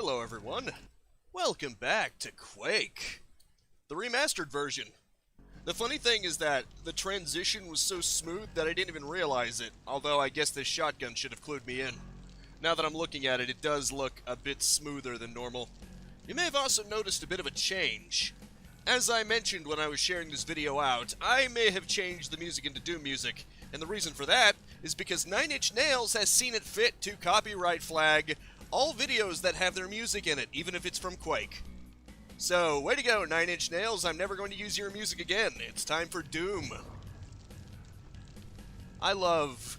Hello everyone, welcome back to Quake, the remastered version. The funny thing is that the transition was so smooth that I didn't even realize it, although I guess this shotgun should have clued me in. Now that I'm looking at it, it does look a bit smoother than normal. You may have also noticed a bit of a change. As I mentioned when I was sharing this video out, I may have changed the music into Doom music, and the reason for that is because 9 Inch Nails has seen it fit to copyright flag all videos that have their music in it, even if it's from Quake. So, way to go, 9 Inch Nails, I'm never going to use your music again. It's time for Doom. I love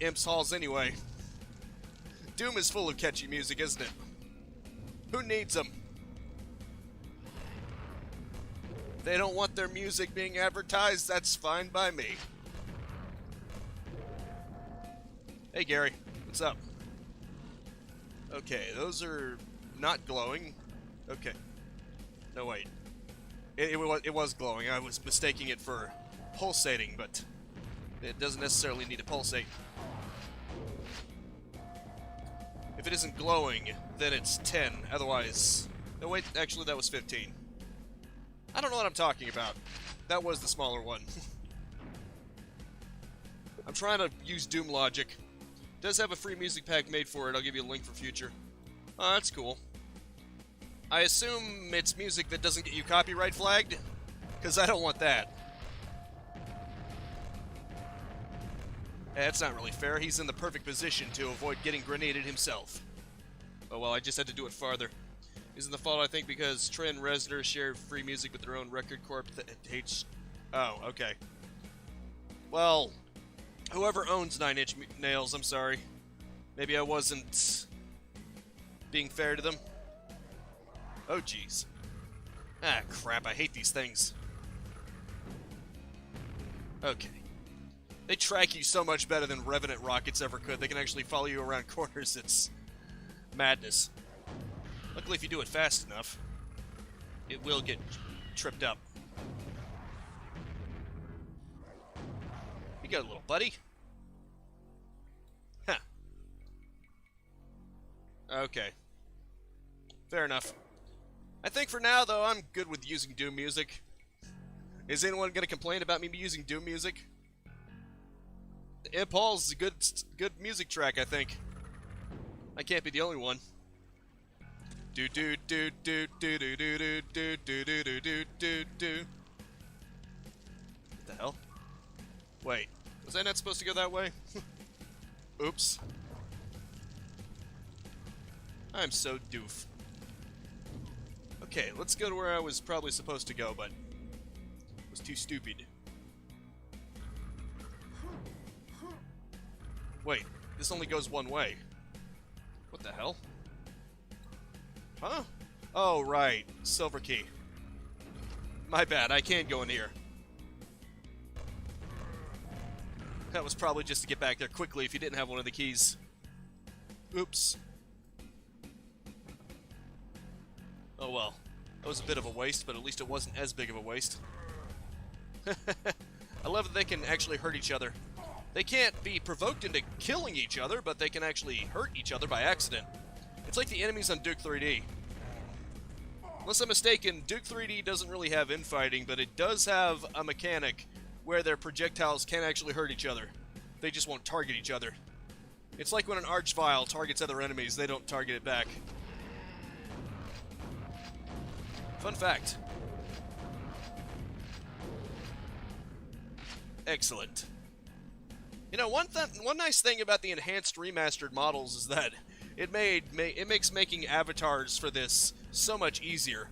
Imps Halls anyway. Doom is full of catchy music, isn't it? Who needs them? They don't want their music being advertised, that's fine by me. Hey Gary, what's up? Okay, those are not glowing. Okay. No, wait. It was glowing. I was mistaking it for pulsating, but it doesn't necessarily need to pulsate. If it isn't glowing, then it's 10. Otherwise... No, wait, actually that was 15. I don't know what I'm talking about. That was the smaller one. I'm trying to use Doom logic. It does have a free music pack made for it. I'll give you a link for future. Oh, that's cool. I assume it's music that doesn't get you copyright flagged? Because I don't want that. That's not really fair. He's in the perfect position to avoid getting grenaded himself. Oh well, I just had to do it farther. Isn't the fault, I think, because Trent and Reznor share free music with their own record corp that hates... Oh, okay. Well, whoever owns 9 Inch Nails, I'm sorry. Maybe I wasn't being fair to them. Oh, jeez. Ah, crap, I hate these things. Okay. They track you so much better than Revenant rockets ever could. They can actually follow you around corners. It's madness. Luckily, if you do it fast enough, it will get tripped up. You got a little buddy? Huh. Okay. Fair enough. I think for now, though, I'm good with using Doom music. Is anyone going to complain about me using Doom music? Imp Hall's a good music track, I think. I can't be the only one. Do do do do do do do do do do do do do do. What the hell? Wait, was I not supposed to go that way? Oops. I'm so doof. Okay, let's go to where I was probably supposed to go, but was too stupid. Wait, this only goes one way. What the hell? Huh? Oh, right. Silver key. My bad, I can't go in here. That was probably just to get back there quickly if you didn't have one of the keys. Oops. Oh well. That was a bit of a waste, but at least it wasn't as big of a waste. I love that they can actually hurt each other. They can't be provoked into killing each other, but they can actually hurt each other by accident. It's like the enemies on Duke 3D. Unless I'm mistaken, Duke 3D doesn't really have infighting, but it does have a mechanic where their projectiles can actually hurt each other. They just won't target each other. It's like when an Archvile targets other enemies, they don't target it back. Fun fact. Excellent. You know, one nice thing about the enhanced remastered models is that it makes making avatars for this so much easier.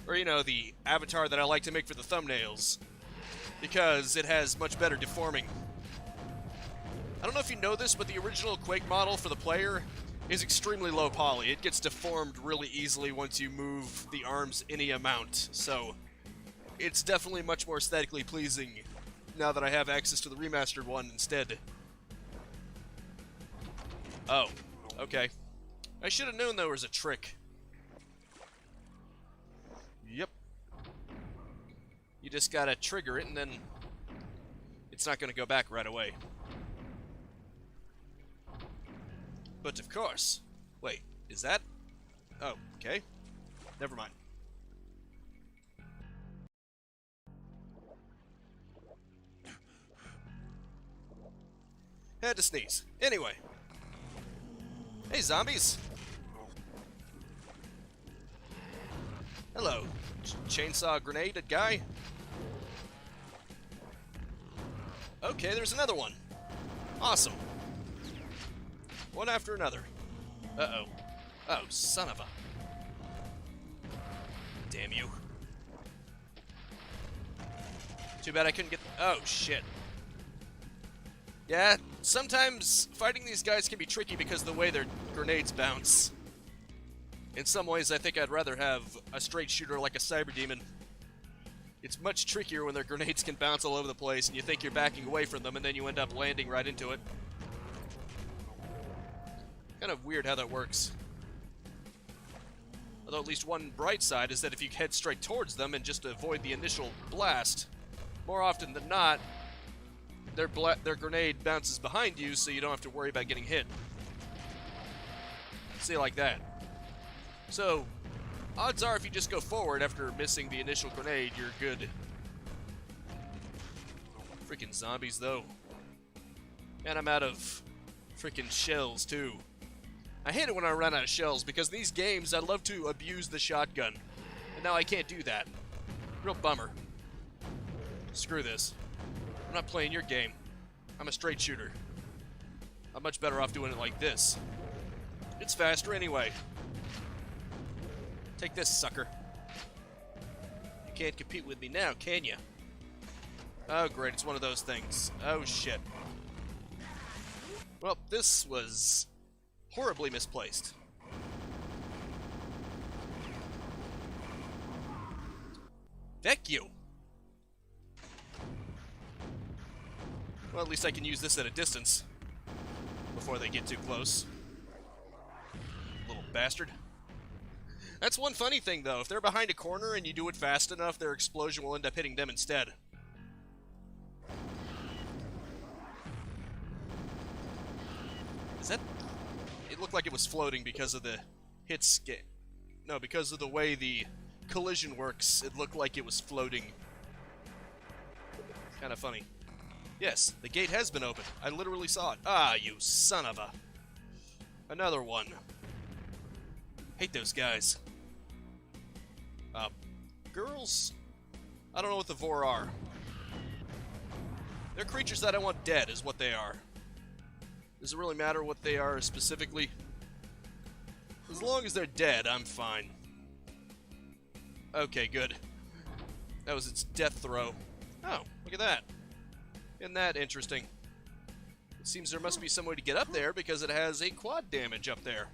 Or, you know, the avatar that I like to make for the thumbnails. Because it has much better deforming. I don't know if you know this, but the original Quake model for the player is extremely low poly. It gets deformed really easily once you move the arms any amount. So, it's definitely much more aesthetically pleasing now that I have access to the remastered one instead. Oh, okay. I should have known there was a trick. Yep. You just gotta trigger it and then it's not gonna go back right away. But of course. Wait, is that? Oh, okay. Never mind. Had to sneeze. Anyway. Hey, zombies. Hello. Chainsaw grenade guy? Okay, there's another one. Awesome. One after another. Uh-oh. Oh, son of a... Damn you. Too bad I couldn't get... Oh, shit. Yeah, sometimes fighting these guys can be tricky because of the way their grenades bounce. In some ways, I think I'd rather have a straight shooter like a Cyber Demon. It's much trickier when their grenades can bounce all over the place and you think you're backing away from them and then you end up landing right into it. Kind of weird how that works. Although at least one bright side is that if you head straight towards them and just avoid the initial blast, more often than not, their grenade bounces behind you so you don't have to worry about getting hit. See, like that. So, odds are if you just go forward after missing the initial grenade, you're good. Freaking zombies, though. And I'm out of freaking shells, too. I hate it when I run out of shells, because these games, I love to abuse the shotgun. And now I can't do that. Real bummer. Screw this. I'm not playing your game. I'm a straight shooter. I'm much better off doing it like this. It's faster anyway. Take this, sucker. You can't compete with me now, can you? Oh, great, it's one of those things. Oh, shit. Well, this was horribly misplaced. Thank you. Well, at least I can use this at a distance before they get too close. Little bastard. That's one funny thing, though. If they're behind a corner and you do it fast enough, their explosion will end up hitting them instead. Is that... It looked like it was floating because of the hit No, because of the way the collision works, it looked like it was floating. Kind of funny. Yes, the gate has been opened. I literally saw it. Ah, you son of a... Another one. Hate those guys. Girls? I don't know what the Vor are. They're creatures that I want dead, is what they are. Does it really matter what they are specifically? As long as they're dead, I'm fine. Okay, good. That was its death throw. Oh, look at that. Isn't that interesting? It seems there must be some way to get up there because it has a quad damage up there.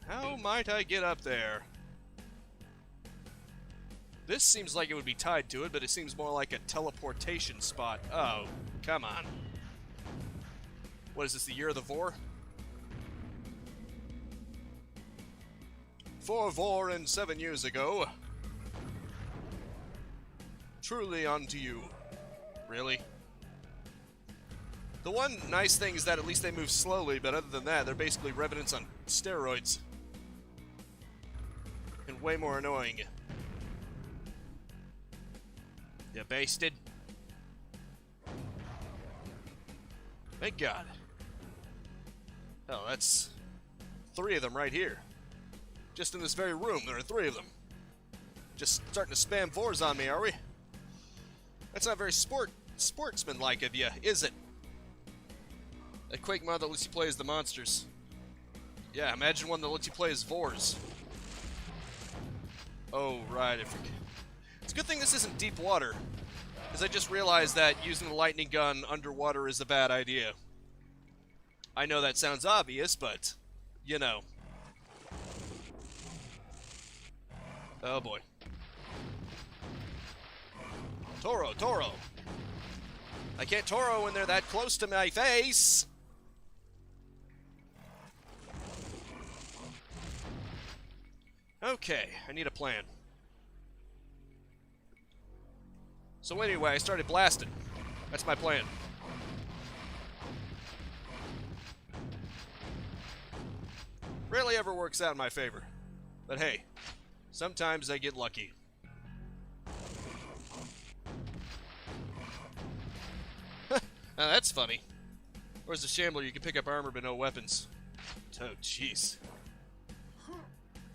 How might I get up there? This seems like it would be tied to it, but it seems more like a teleportation spot. Oh, come on. What is this, the year of the Vor? For Vor and 7 years ago. Truly unto you. Really? The one nice thing is that at least they move slowly, but other than that, they're basically revenants on steroids. And way more annoying. You basted. Thank God. Hell, that's 3 of them right here. Just in this very room, there are 3 of them. Just starting to spam Vors on me, are we? That's not very sportsmanlike of you, is it? A Quake mod that lets you play as the monsters. Yeah, imagine one that lets you play as Vors. Oh, right, I forget. It's a good thing this isn't deep water, because I just realized that using the lightning gun underwater is a bad idea. I know that sounds obvious, but, you know. Oh boy. Toro, Toro! I can't Toro when they're that close to my face! Okay, I need a plan. So anyway, I started blasting. That's my plan. Rarely ever works out in my favor. But hey, sometimes I get lucky. Now that's funny. Where's the Shambler? You can pick up armor but no weapons. Oh, jeez.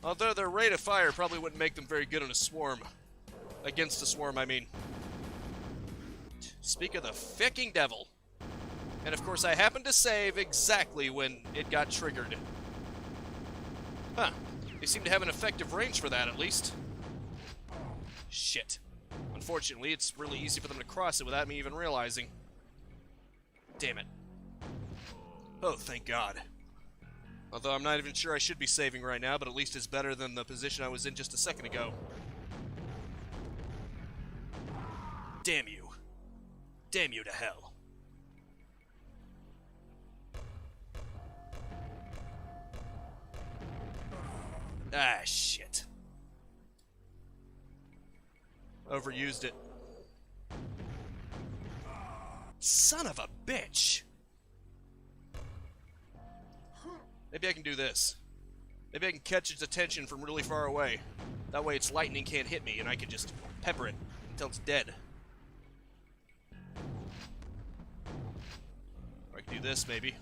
Although their rate of fire probably wouldn't make them very good in a swarm. Against a swarm, I mean. Speak of the fucking devil. And of course I happened to save exactly when it got triggered. Huh. They seem to have an effective range for that, at least. Shit. Unfortunately, it's really easy for them to cross it without me even realizing. Damn it. Oh, thank God. Although I'm not even sure I should be saving right now, but at least it's better than the position I was in just a second ago. Damn you. Damn you to hell. Ah, shit. Overused it. Son of a bitch! Maybe I can do this. Maybe I can catch its attention from really far away. That way its lightning can't hit me and I can just pepper it until it's dead. Or I can do this, maybe.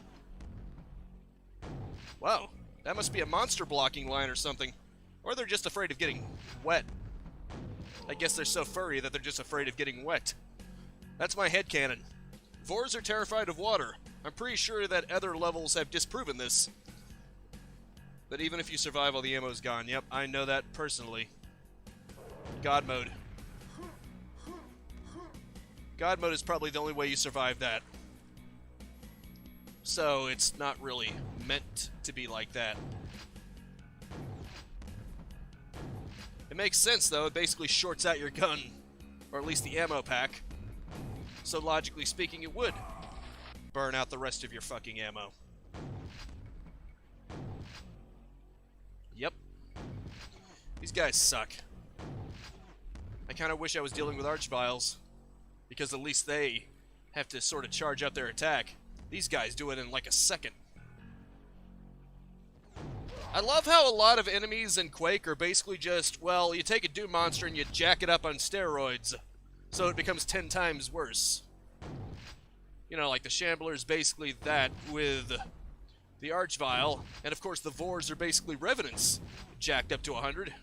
Wow, that must be a monster blocking line or something. Or they're just afraid of getting wet. I guess they're so furry that they're just afraid of getting wet. That's my headcanon. Vors are terrified of water. I'm pretty sure that other levels have disproven this. But even if you survive, all the ammo's gone. Yep, I know that personally. God mode. God mode is probably the only way you survive that. So it's not really meant to be like that. It makes sense, though. It basically shorts out your gun. Or at least the ammo pack. So logically speaking, it would burn out the rest of your fucking ammo. Yep. These guys suck. I kind of wish I was dealing with Archviles, because at least they have to sort of charge up their attack. These guys do it in like a second. I love how a lot of enemies in Quake are basically just, well, you take a Doom monster and you jack it up on steroids, so it becomes 10 times worse. You know, like the Shamblers basically that with the Archvile, and of course the Vors are basically Revenants, jacked up to 100.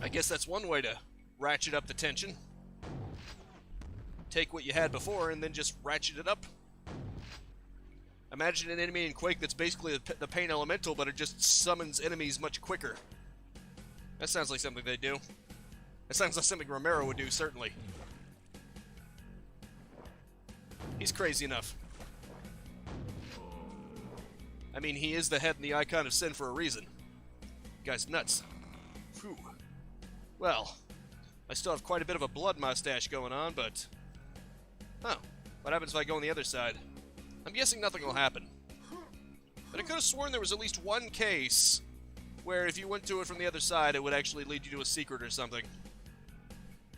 I guess that's one way to ratchet up the tension. Take what you had before and then just ratchet it up. Imagine an enemy in Quake that's basically the Pain Elemental, but it just summons enemies much quicker. That sounds like something they do. That sounds like something Romero would do, certainly. He's crazy enough. I mean, he is the head and the icon of sin for a reason. Guy's nuts. Phew. Well, I still have quite a bit of a blood mustache going on, but... Huh. What happens if I go on the other side? I'm guessing nothing will happen. But I could have sworn there was at least one case where if you went to it from the other side, it would actually lead you to a secret or something.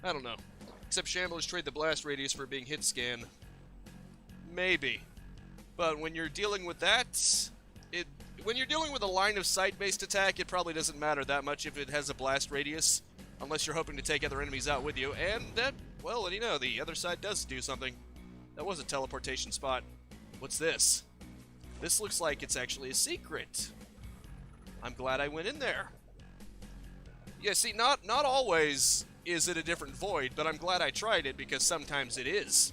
I don't know. Except Shamblers trade the blast radius for being hit scan. Maybe. But when you're dealing with that, when you're dealing with a line of sight based attack, it probably doesn't matter that much if it has a blast radius, unless you're hoping to take other enemies out with you. And that, well, you know, the other side does do something. That was a teleportation spot. What's this? This looks like it's actually a secret. I'm glad I went in there. Yeah, see, not always is it a different void, but I'm glad I tried it because sometimes it is.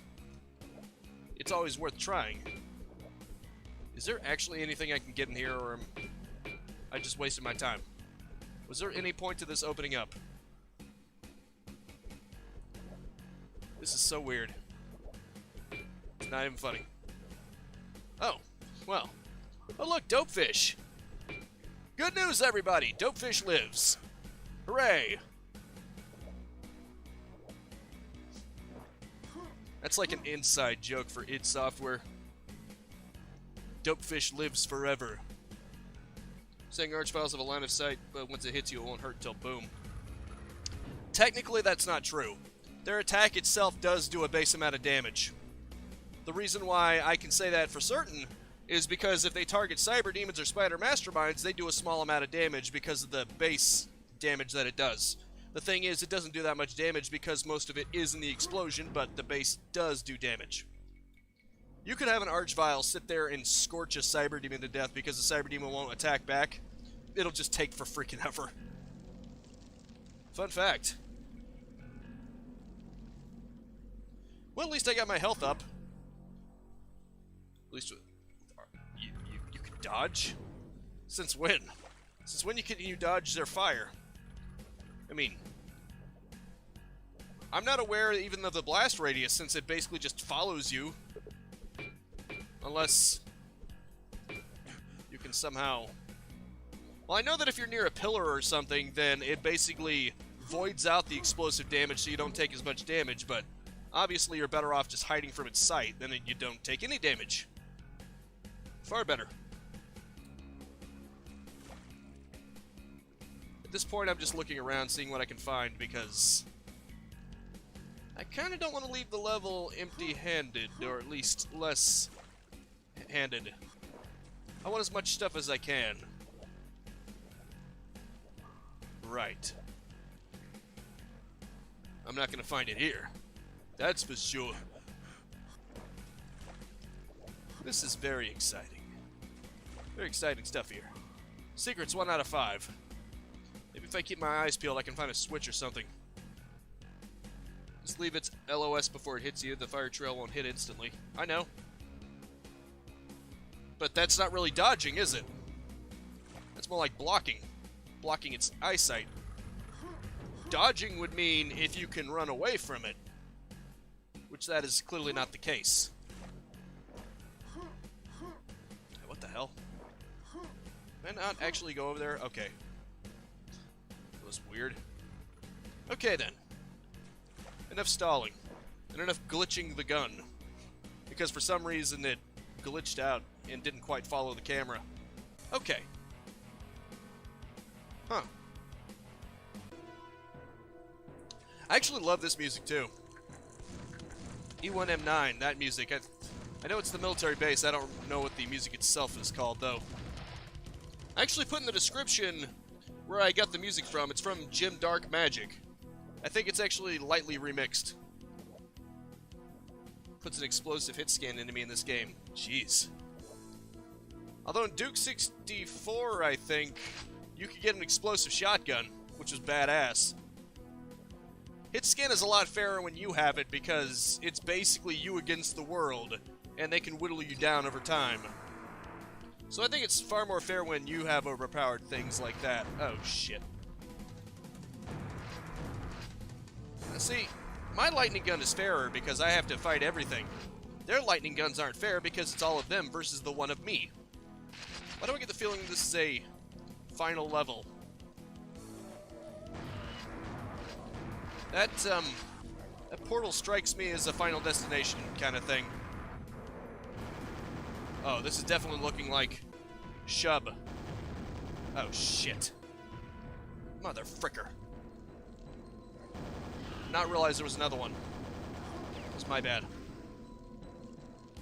It's always worth trying. Is there actually anything I can get in here, or am I just wasted my time? Was there any point to this opening up? This is so weird. It's not even funny. Oh, well. Oh look, Dopefish! Good news, everybody! Dopefish lives! Hooray! That's like an inside joke for id Software. Dopefish lives forever. Saying Archviles have a line of sight, but once it hits you, it won't hurt until boom. Technically, that's not true. Their attack itself does do a base amount of damage. The reason why I can say that for certain is because if they target cyber demons or spider masterminds, they do a small amount of damage because of the base damage that it does. The thing is, it doesn't do that much damage because most of it is in the explosion, but the base does do damage. You could have an Archvile sit there and scorch a cyber demon to death because the cyber demon won't attack back. It'll just take for freaking ever. Fun fact. Well, at least I got my health up. At least you can dodge? Since when? Since when can you dodge their fire? I mean, I'm not aware even of the blast radius since it basically just follows you. Unless you can somehow... Well, I know that if you're near a pillar or something, then it basically voids out the explosive damage so you don't take as much damage, but obviously you're better off just hiding from its sight, then you don't take any damage. Far better. At this point, I'm just looking around, seeing what I can find, because I kind of don't want to leave the level empty-handed, or at least less-handed. I want as much stuff as I can. Right. I'm not going to find it here. That's for sure. This is very exciting. Very exciting stuff here. Secrets 1 out of 5. Maybe if I keep my eyes peeled, I can find a switch or something. Just leave its LOS before it hits you. The fire trail won't hit instantly. I know. But that's not really dodging, is it? That's more like blocking. Blocking its eyesight. Dodging would mean if you can run away from it. Which that is clearly not the case. What the hell? Can I not actually go over there? Okay. That was weird. Okay then. Enough stalling. And enough glitching the gun. Because for some reason it glitched out and didn't quite follow the camera. Okay. Huh. I actually love this music too. E1M9, that music. I know it's the military base. I don't know what the music itself is called though. I actually put in the description where I got the music from. It's from Jim DarkMagic. I think it's actually lightly remixed. Puts an explosive hit scan into me in this game. Jeez. Although in Duke 64, I think, you could get an explosive shotgun, which was badass. Hit scan is a lot fairer when you have it because it's basically you against the world, and they can whittle you down over time. So I think it's far more fair when you have overpowered things like that. Oh, shit. Now, see, my lightning gun is fairer because I have to fight everything. Their lightning guns aren't fair because it's all of them versus the one of me. Why do I get the feeling this is a final level? That portal strikes me as a final destination kind of thing. Oh, this is definitely looking like Shub. Oh, shit. Mother fricker. Not realize there was another one. It's my bad.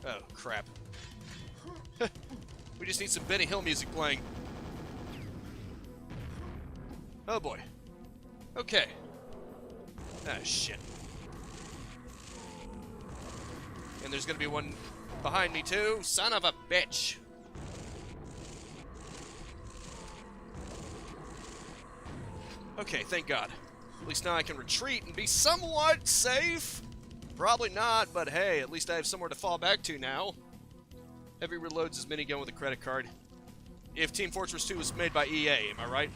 Oh, crap. We just need some Benny Hill music playing. Oh, boy. Okay. Ah, shit. And there's gonna be one behind me, too. Son of a bitch. Okay, thank God. At least now I can retreat and be somewhat safe. Probably not, but hey, at least I have somewhere to fall back to now. Heavy reloads his minigun with a credit card. If Team Fortress 2 was made by EA, am I right?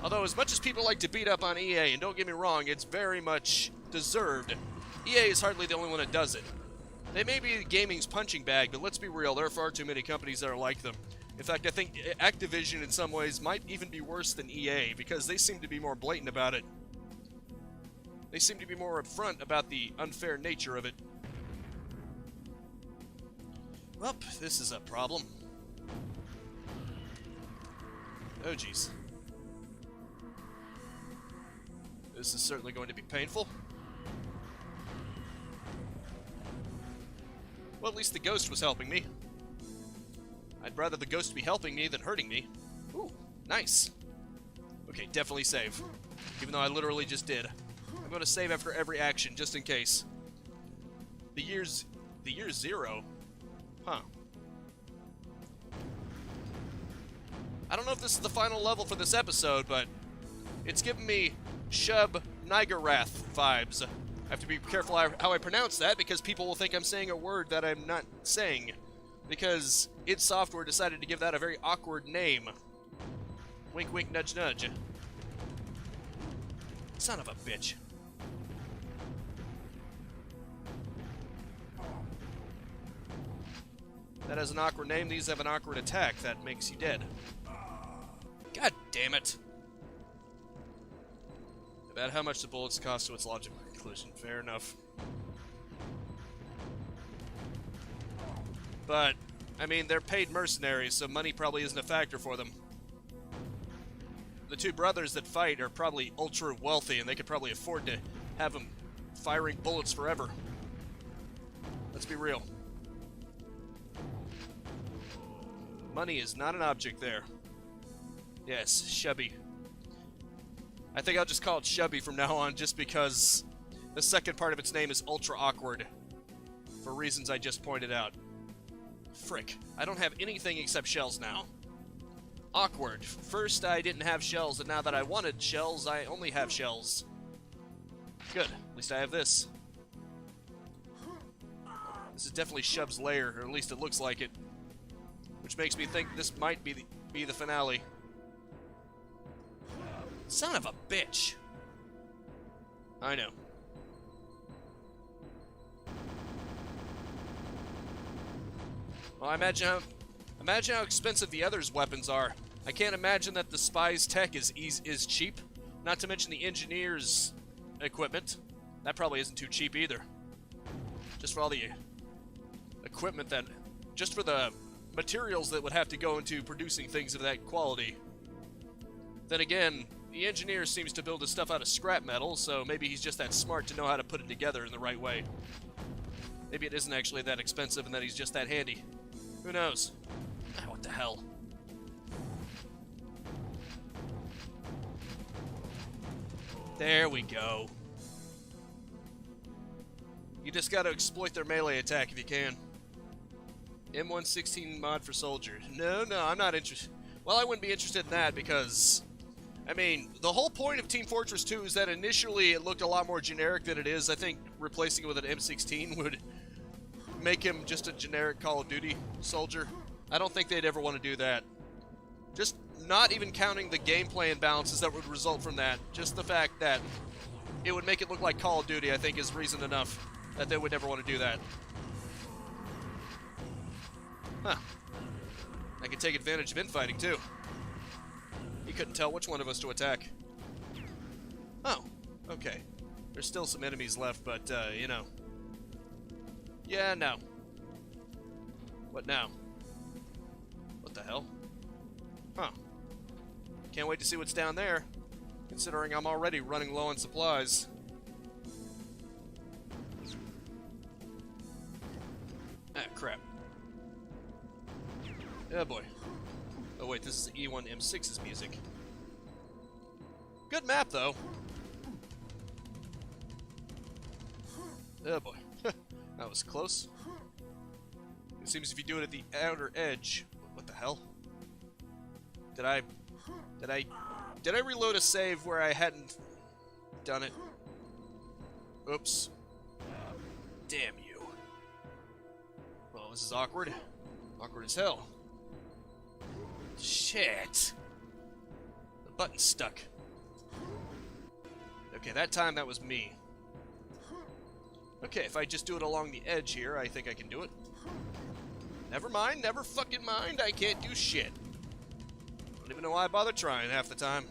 Although, as much as people like to beat up on EA, and don't get me wrong, it's very much deserved, EA is hardly the only one that does it. They may be gaming's punching bag, but let's be real, there are far too many companies that are like them. In fact, I think Activision in some ways might even be worse than EA, because they seem to be more blatant about it. They seem to be more upfront about the unfair nature of it. Well, this is a problem. Oh, jeez. This is certainly going to be painful. Well, at least the ghost was helping me. I'd rather the ghost be helping me than hurting me. Ooh, nice. Okay, definitely save. Even though I literally just did. I'm going to save after every action, just in case. The year's 0? Huh. I don't know if this is the final level for this episode, but it's giving me Shub Nigerath vibes. I have to be careful how I pronounce that, because people will think I'm saying a word that I'm not saying. Because id Software decided to give that a very awkward name. Wink, wink, nudge, nudge. Son of a bitch. That has an awkward name. These have an awkward attack that makes you dead. God damn it. About how much the bullets cost to its logical conclusion. Fair enough. But, I mean, they're paid mercenaries, so money probably isn't a factor for them. The two brothers that fight are probably ultra wealthy, and they could probably afford to have them firing bullets forever. Let's be real. Money is not an object there. Yes, Shubby. I think I'll just call it Shubby from now on, just because the second part of its name is ultra awkward. For reasons I just pointed out. Frick. I don't have anything except shells now. Awkward. First I didn't have shells, and now that I wanted shells, I only have shells. Good. At least I have this. This is definitely Shub's lair, or at least it looks like it. Which makes me think this might be the finale. Son of a bitch! I know. Well, imagine how expensive the others' weapons are. I can't imagine that the spy's tech is cheap. Not to mention the engineer's equipment. That probably isn't too cheap either. Just for all the equipment that... Just for the materials that would have to go into producing things of that quality. Then again, the engineer seems to build his stuff out of scrap metal, so maybe he's just that smart to know how to put it together in the right way. Maybe it isn't actually that expensive and that he's just that handy. Who knows? Ah, what the hell? There we go. You just gotta exploit their melee attack if you can. M116 mod for soldiers. No, I'm not interested. Well, I wouldn't be interested in that because... I mean, the whole point of Team Fortress 2 is that initially it looked a lot more generic than it is. I think replacing it with an M16 would make him just a generic Call of Duty soldier. I don't think they'd ever want to do that. Just not even counting the gameplay imbalances that would result from that. Just the fact that it would make it look like Call of Duty, I think, is reason enough that they would never want to do that. Huh. I could take advantage of infighting, too. He couldn't tell which one of us to attack. Oh, okay. There's still some enemies left, but, you know. Yeah, no. What now? What the hell? Huh. Can't wait to see what's down there, considering I'm already running low on supplies. Ah, crap. Oh boy. Oh wait, this is E1M6's music. Good map, though. Oh boy. That was close. It seems if you do it at the outer edge... What the hell? Did I reload a save where I hadn't done it? Oops. Damn you. Well, this is awkward. Awkward as hell. Shit. The button's stuck. Okay, that time that was me. Okay, if I just do it along the edge here, I think I can do it. Never mind, never fucking mind, I can't do shit. Don't even know why I bother trying half the time.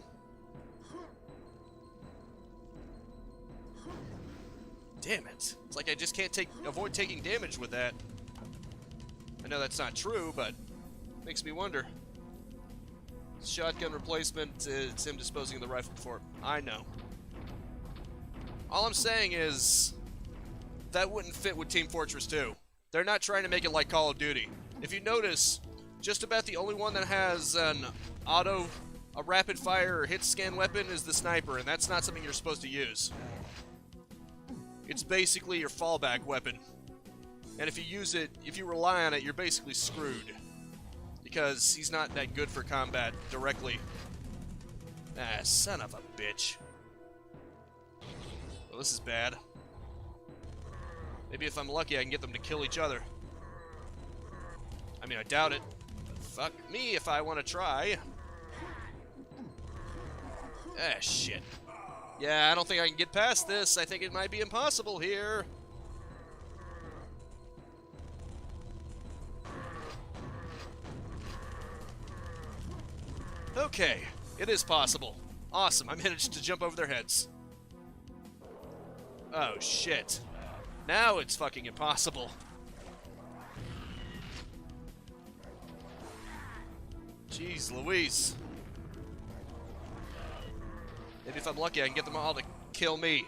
Damn it. It's like I just can't avoid taking damage with that. I know that's not true, but it makes me wonder. Shotgun replacement, it's him disposing of the rifle before. I know. All I'm saying is that wouldn't fit with Team Fortress 2. They're not trying to make it like Call of Duty. If you notice, just about the only one that has a rapid fire or hit scan weapon is the sniper, and that's not something you're supposed to use. It's basically your fallback weapon. And if you use it, if you rely on it, you're basically screwed. Because he's not that good for combat directly. Ah, son of a bitch. Well, this is bad. Maybe if I'm lucky, I can get them to kill each other. I mean, I doubt it. But fuck me if I want to try. Ah, shit. Yeah, I don't think I can get past this. I think it might be impossible here. Okay, it is possible. Awesome, I managed to jump over their heads. Oh, shit. Now it's fucking impossible. Jeez Louise. Maybe if I'm lucky, I can get them all to kill me.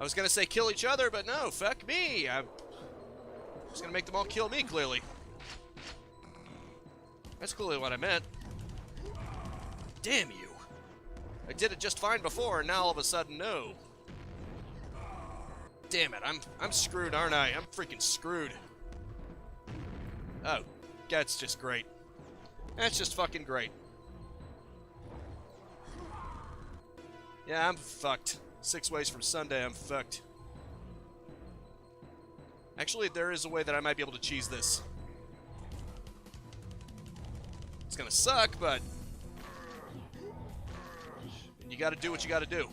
I was gonna say kill each other, but no, fuck me. I'm just gonna make them all kill me, clearly. That's clearly what I meant. Damn you. I did it just fine before, and now all of a sudden, no. Damn it, I'm screwed, aren't I? I'm freaking screwed. Oh, that's just great. That's just fucking great. Yeah, I'm fucked. 6 ways from Sunday, I'm fucked. Actually, there is a way that I might be able to cheese this. It's gonna suck, but you gotta do what you gotta do.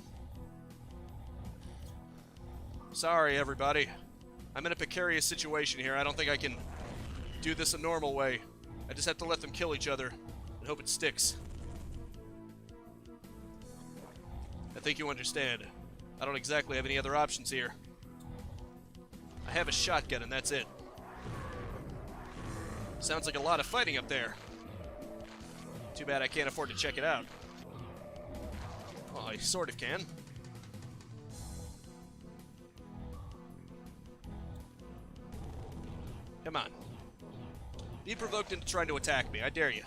Sorry, everybody. I'm in a precarious situation here. I don't think I can do this a normal way. I just have to let them kill each other and hope it sticks. I think you understand. I don't exactly have any other options here. I have a shotgun and that's it. Sounds like a lot of fighting up there. Too bad I can't afford to check it out. Well, I sort of can. Come on. Be provoked into trying to attack me. I dare you.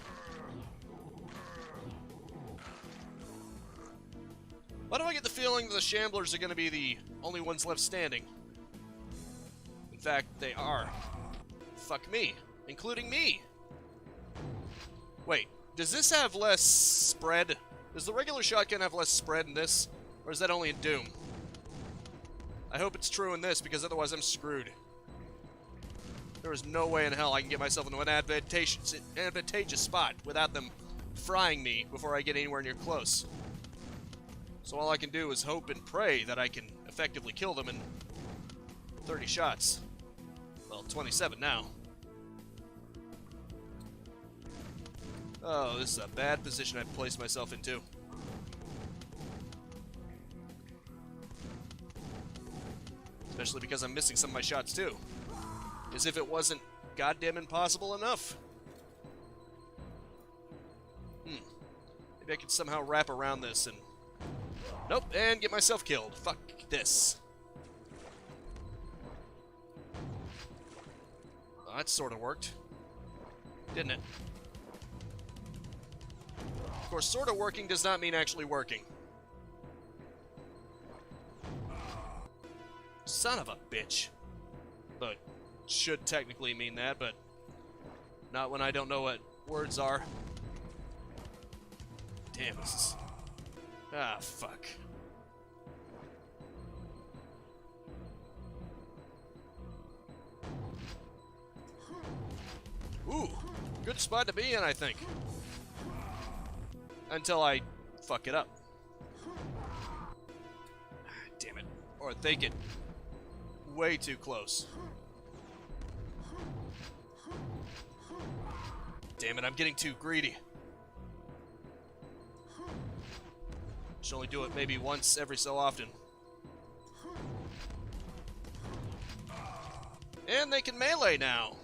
Why do I get the feeling that the Shamblers are going to be the only ones left standing? In fact, they are. Fuck me. Including me. Wait, does this have less spread? Does the regular shotgun have less spread in this? Or is that only in Doom? I hope it's true in this, because otherwise I'm screwed. There is no way in hell I can get myself into an advantageous spot without them frying me before I get anywhere near close. So all I can do is hope and pray that I can effectively kill them in 30 shots. Well, 27 now. Oh, this is a bad position I've placed myself into. Especially because I'm missing some of my shots too. As if it wasn't goddamn impossible enough. Maybe I could somehow wrap around this and... Nope, and get myself killed. Fuck this. Well, that sort of worked. Didn't it? Of course, sort of working does not mean actually working. Son of a bitch. But should technically mean that, but not when I don't know what words are. Damn, this is... Ah, fuck. Ooh, good spot to be in, I think. Until I fuck it up. Damn it. Or they get way too close. Damn it, I'm getting too greedy. Should only do it maybe once every so often. And they can melee now.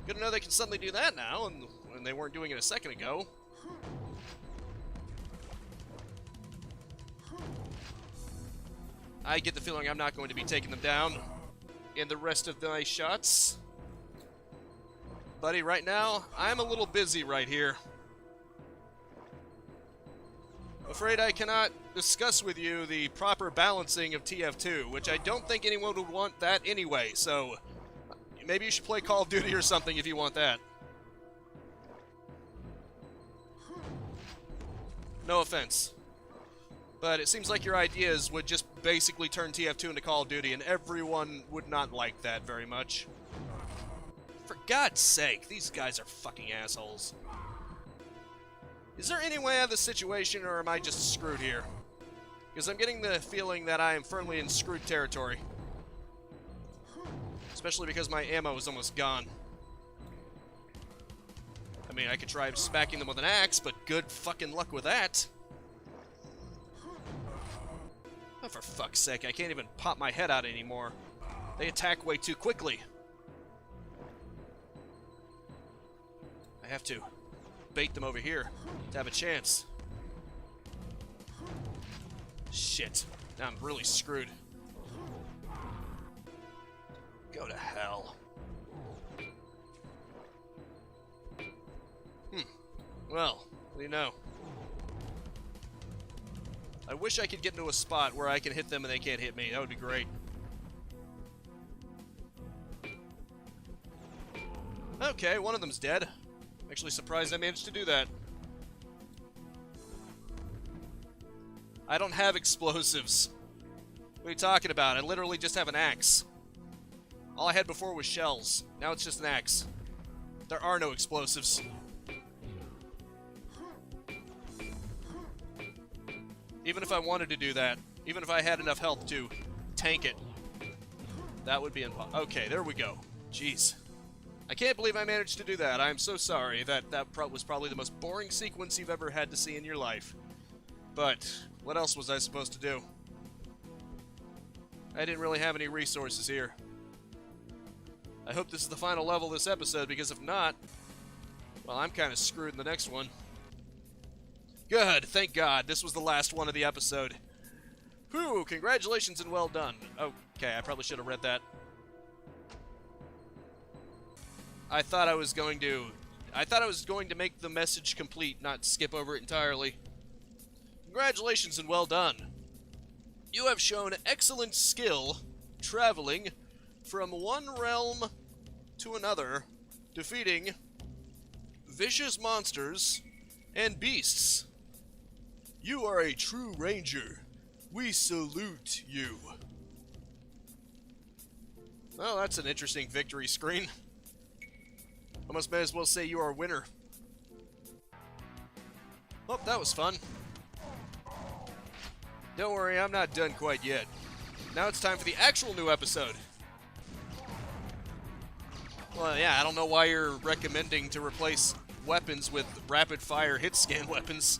Good to know they can suddenly do that now, and when they weren't doing it a second ago. I get the feeling I'm not going to be taking them down in the rest of my shots. Buddy, right now, I'm a little busy right here. Afraid I cannot discuss with you the proper balancing of TF2, which I don't think anyone would want that anyway, so maybe you should play Call of Duty or something if you want that. No offense. But it seems like your ideas would just basically turn TF2 into Call of Duty, and everyone would not like that very much. For God's sake, these guys are fucking assholes. Is there any way out of this situation, or am I just screwed here? Because I'm getting the feeling that I am firmly in screwed territory. Especially because my ammo is almost gone. I mean, I could try smacking them with an axe, but good fucking luck with that. Oh, for fuck's sake, I can't even pop my head out anymore. They attack way too quickly. I have to bait them over here to have a chance. Shit. Now I'm really screwed. Go to hell. Well, what do you know? I wish I could get into a spot where I can hit them and they can't hit me. That would be great. Okay, one of them's dead. I'm actually surprised I managed to do that. I don't have explosives. What are you talking about? I literally just have an axe. All I had before was shells. Now it's just an axe. There are no explosives. Even if I wanted to do that, even if I had enough health to tank it, that would be impossible. Okay, there we go. Jeez. I can't believe I managed to do that. I'm so sorry. That was probably the most boring sequence you've ever had to see in your life. But what else was I supposed to do? I didn't really have any resources here. I hope this is the final level of this episode, because if not, well, I'm kind of screwed in the next one. Good, thank God. This was the last one of the episode. Whew, congratulations and well done. Okay, I probably should have read that. I thought I was going to make the message complete, not skip over it entirely. Congratulations and well done. You have shown excellent skill traveling from one realm to another, defeating vicious monsters and beasts. You are a true ranger. We salute you. Well, that's an interesting victory screen. Almost may as well say you are a winner. Well, that was fun. Don't worry, I'm not done quite yet. Now it's time for the actual new episode. Well, yeah, I don't know why you're recommending to replace weapons with rapid-fire hit-scan weapons.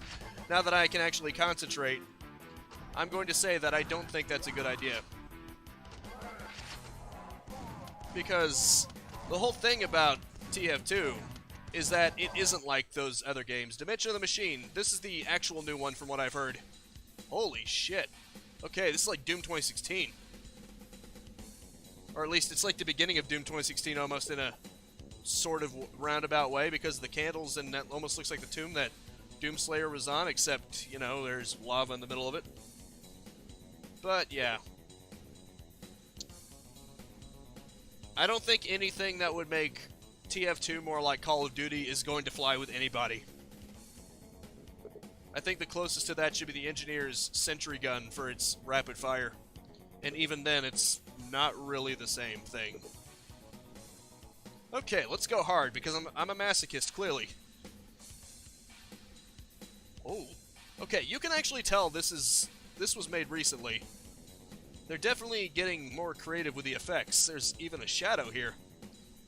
Now that I can actually concentrate, I'm going to say that I don't think that's a good idea. Because the whole thing about TF2 is that it isn't like those other games. Dimension of the Machine, this is the actual new one from what I've heard. Holy shit. Okay, this is like Doom 2016. Or at least it's like the beginning of Doom 2016 almost in a sort of roundabout way because of the candles, and that almost looks like the tomb that Doomslayer was on, except, you know, there's lava in the middle of it. But, yeah. I don't think anything that would make TF2 more like Call of Duty is going to fly with anybody. I think the closest to that should be the Engineer's Sentry Gun for its rapid fire. And even then, it's not really the same thing. Okay, let's go hard, because I'm a masochist, clearly. Oh. Okay, you can actually tell this was made recently. They're definitely getting more creative with the effects. There's even a shadow here.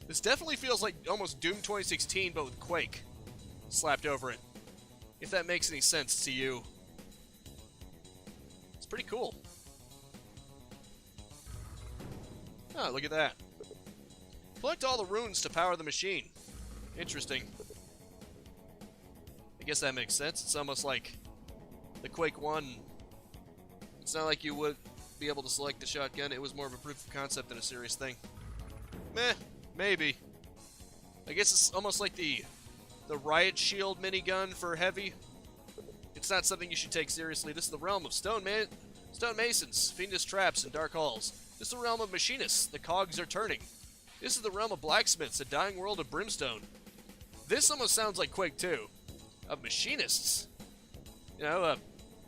This definitely feels like almost Doom 2016, but with Quake slapped over it. If that makes any sense to you. It's pretty cool. Oh, look at that. Collect all the runes to power the machine. Interesting. I guess that makes sense. It's almost like the Quake 1. It's not like you would be able to select the shotgun. It was more of a proof of concept than a serious thing. Meh, maybe. I guess it's almost like the riot shield minigun for heavy. It's not something you should take seriously. This is the realm of stone masons, fiendish traps, and dark halls. This is the realm of machinists. The cogs are turning. This is the realm of blacksmiths, a dying world of brimstone. This almost sounds like Quake 2. Of machinists. You know, a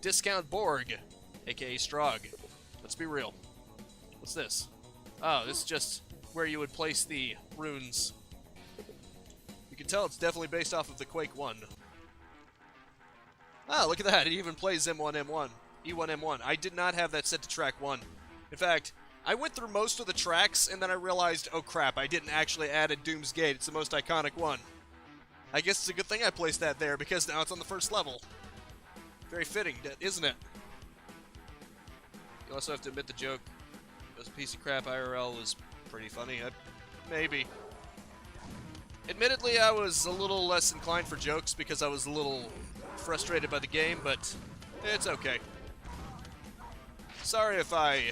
discount Borg, aka Strog. Let's be real. What's this? Oh, this is just where you would place the runes. You can tell it's definitely based off of the Quake 1. Ah, look at that. It even plays M1M1. E1M1. I did not have that set to track 1. In fact, I went through most of the tracks, and then I realized, oh crap, I didn't actually add a Doom's Gate. It's the most iconic one. I guess it's a good thing I placed that there, because now it's on the first level. Very fitting, isn't it? You also have to admit the joke. It was a piece of crap IRL was pretty funny. Maybe. Admittedly, I was a little less inclined for jokes because I was a little frustrated by the game, but it's okay. Sorry if I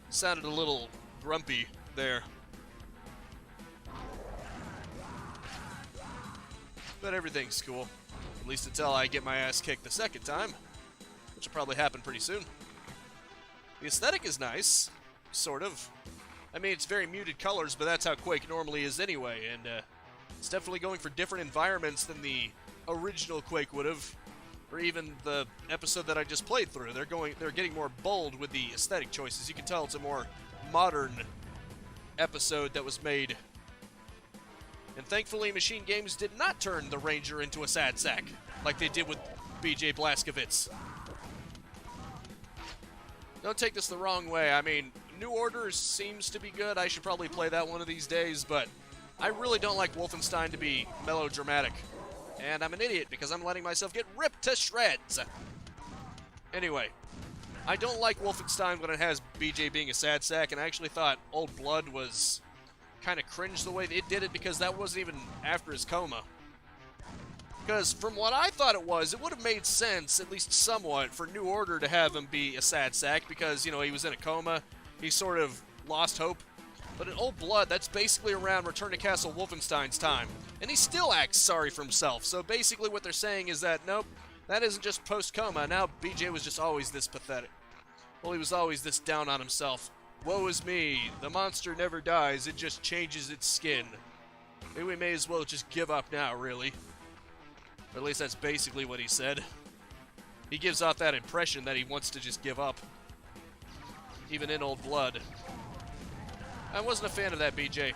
sounded a little grumpy there. But everything's cool. At least until I get my ass kicked the second time, which will probably happen pretty soon. The aesthetic is nice, sort of. I mean, it's very muted colors, but that's how Quake normally is anyway, and it's definitely going for different environments than the original Quake would have, or even the episode that I just played through. They're getting more bold with the aesthetic choices. You can tell it's a more modern episode that was made. And thankfully, Machine Games did not turn the Ranger into a sad sack, like they did with BJ Blazkowicz. Don't take this the wrong way. I mean, New Order seems to be good. I should probably play that one of these days, but I really don't like Wolfenstein to be melodramatic. And I'm an idiot because I'm letting myself get ripped to shreds. Anyway, I don't like Wolfenstein when it has BJ being a sad sack, and I actually thought Old Blood was kind of cringe the way it did it because that wasn't even after his coma. Because from what I thought it would have made sense, at least somewhat, for New Order to have him be a sad sack because, you know, he was in a coma. He sort of lost hope. But in Old Blood, that's basically around Return to Castle Wolfenstein's time. And he still acts sorry for himself. So basically what they're saying is that, nope, that isn't just post-coma. Now BJ was just always this pathetic. Well, he was always this down on himself. Woe is me. The monster never dies. It just changes its skin. Maybe we may as well just give up now, really. Or at least that's basically what he said. He gives off that impression that he wants to just give up. Even in Old Blood. I wasn't a fan of that, BJ.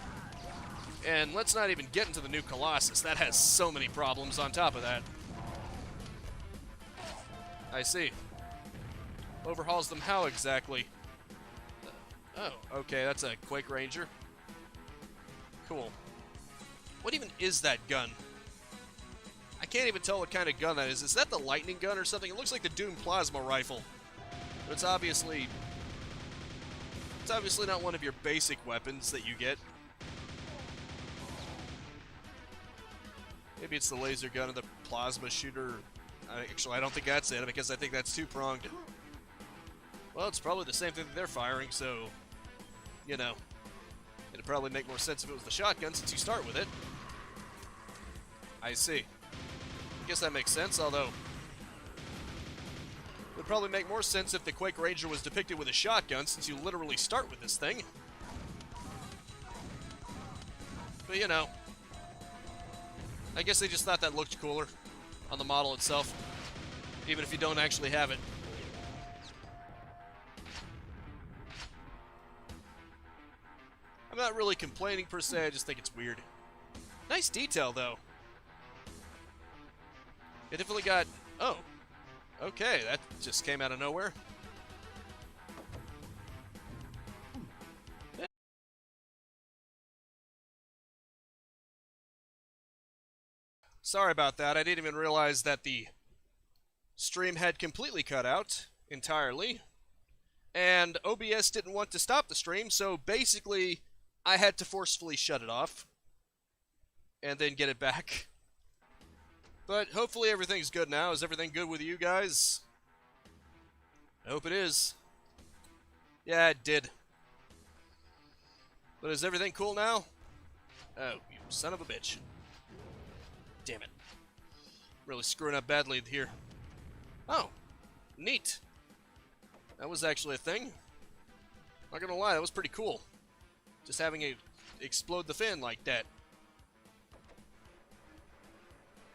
And let's not even get into the new Colossus. That has so many problems on top of that. I see. Overhauls them how exactly? Oh, okay, that's a Quake Ranger. Cool. What even is that gun? I can't even tell what kind of gun that is. Is that the lightning gun or something? It looks like the Doom plasma rifle. But it's obviously not one of your basic weapons that you get. Maybe it's the laser gun or the plasma shooter. Actually, I don't think that's it, because I think that's two-pronged. Well, it's probably the same thing that they're firing, so, you know, it'd probably make more sense if it was the shotgun, since you start with it. I see. I guess that makes sense, although it would probably make more sense if the Quake Ranger was depicted with a shotgun, since you literally start with this thing. But, you know, I guess they just thought that looked cooler on the model itself, even if you don't actually have it. I'm not really complaining per se, I just think it's weird. Nice detail, though. It definitely got... Oh. Okay, that just came out of nowhere. Sorry about that. I didn't even realize that the stream had completely cut out entirely. And OBS didn't want to stop the stream, so basically I had to forcefully shut it off and then get it back. But hopefully everything's good now. Is everything good with you guys? I hope it is. Yeah, it did. But is everything cool now? Oh, you son of a bitch. Damn it. Really screwing up badly here. Oh, neat. That was actually a thing. Not gonna lie, that was pretty cool. Just having it explode the fin like that.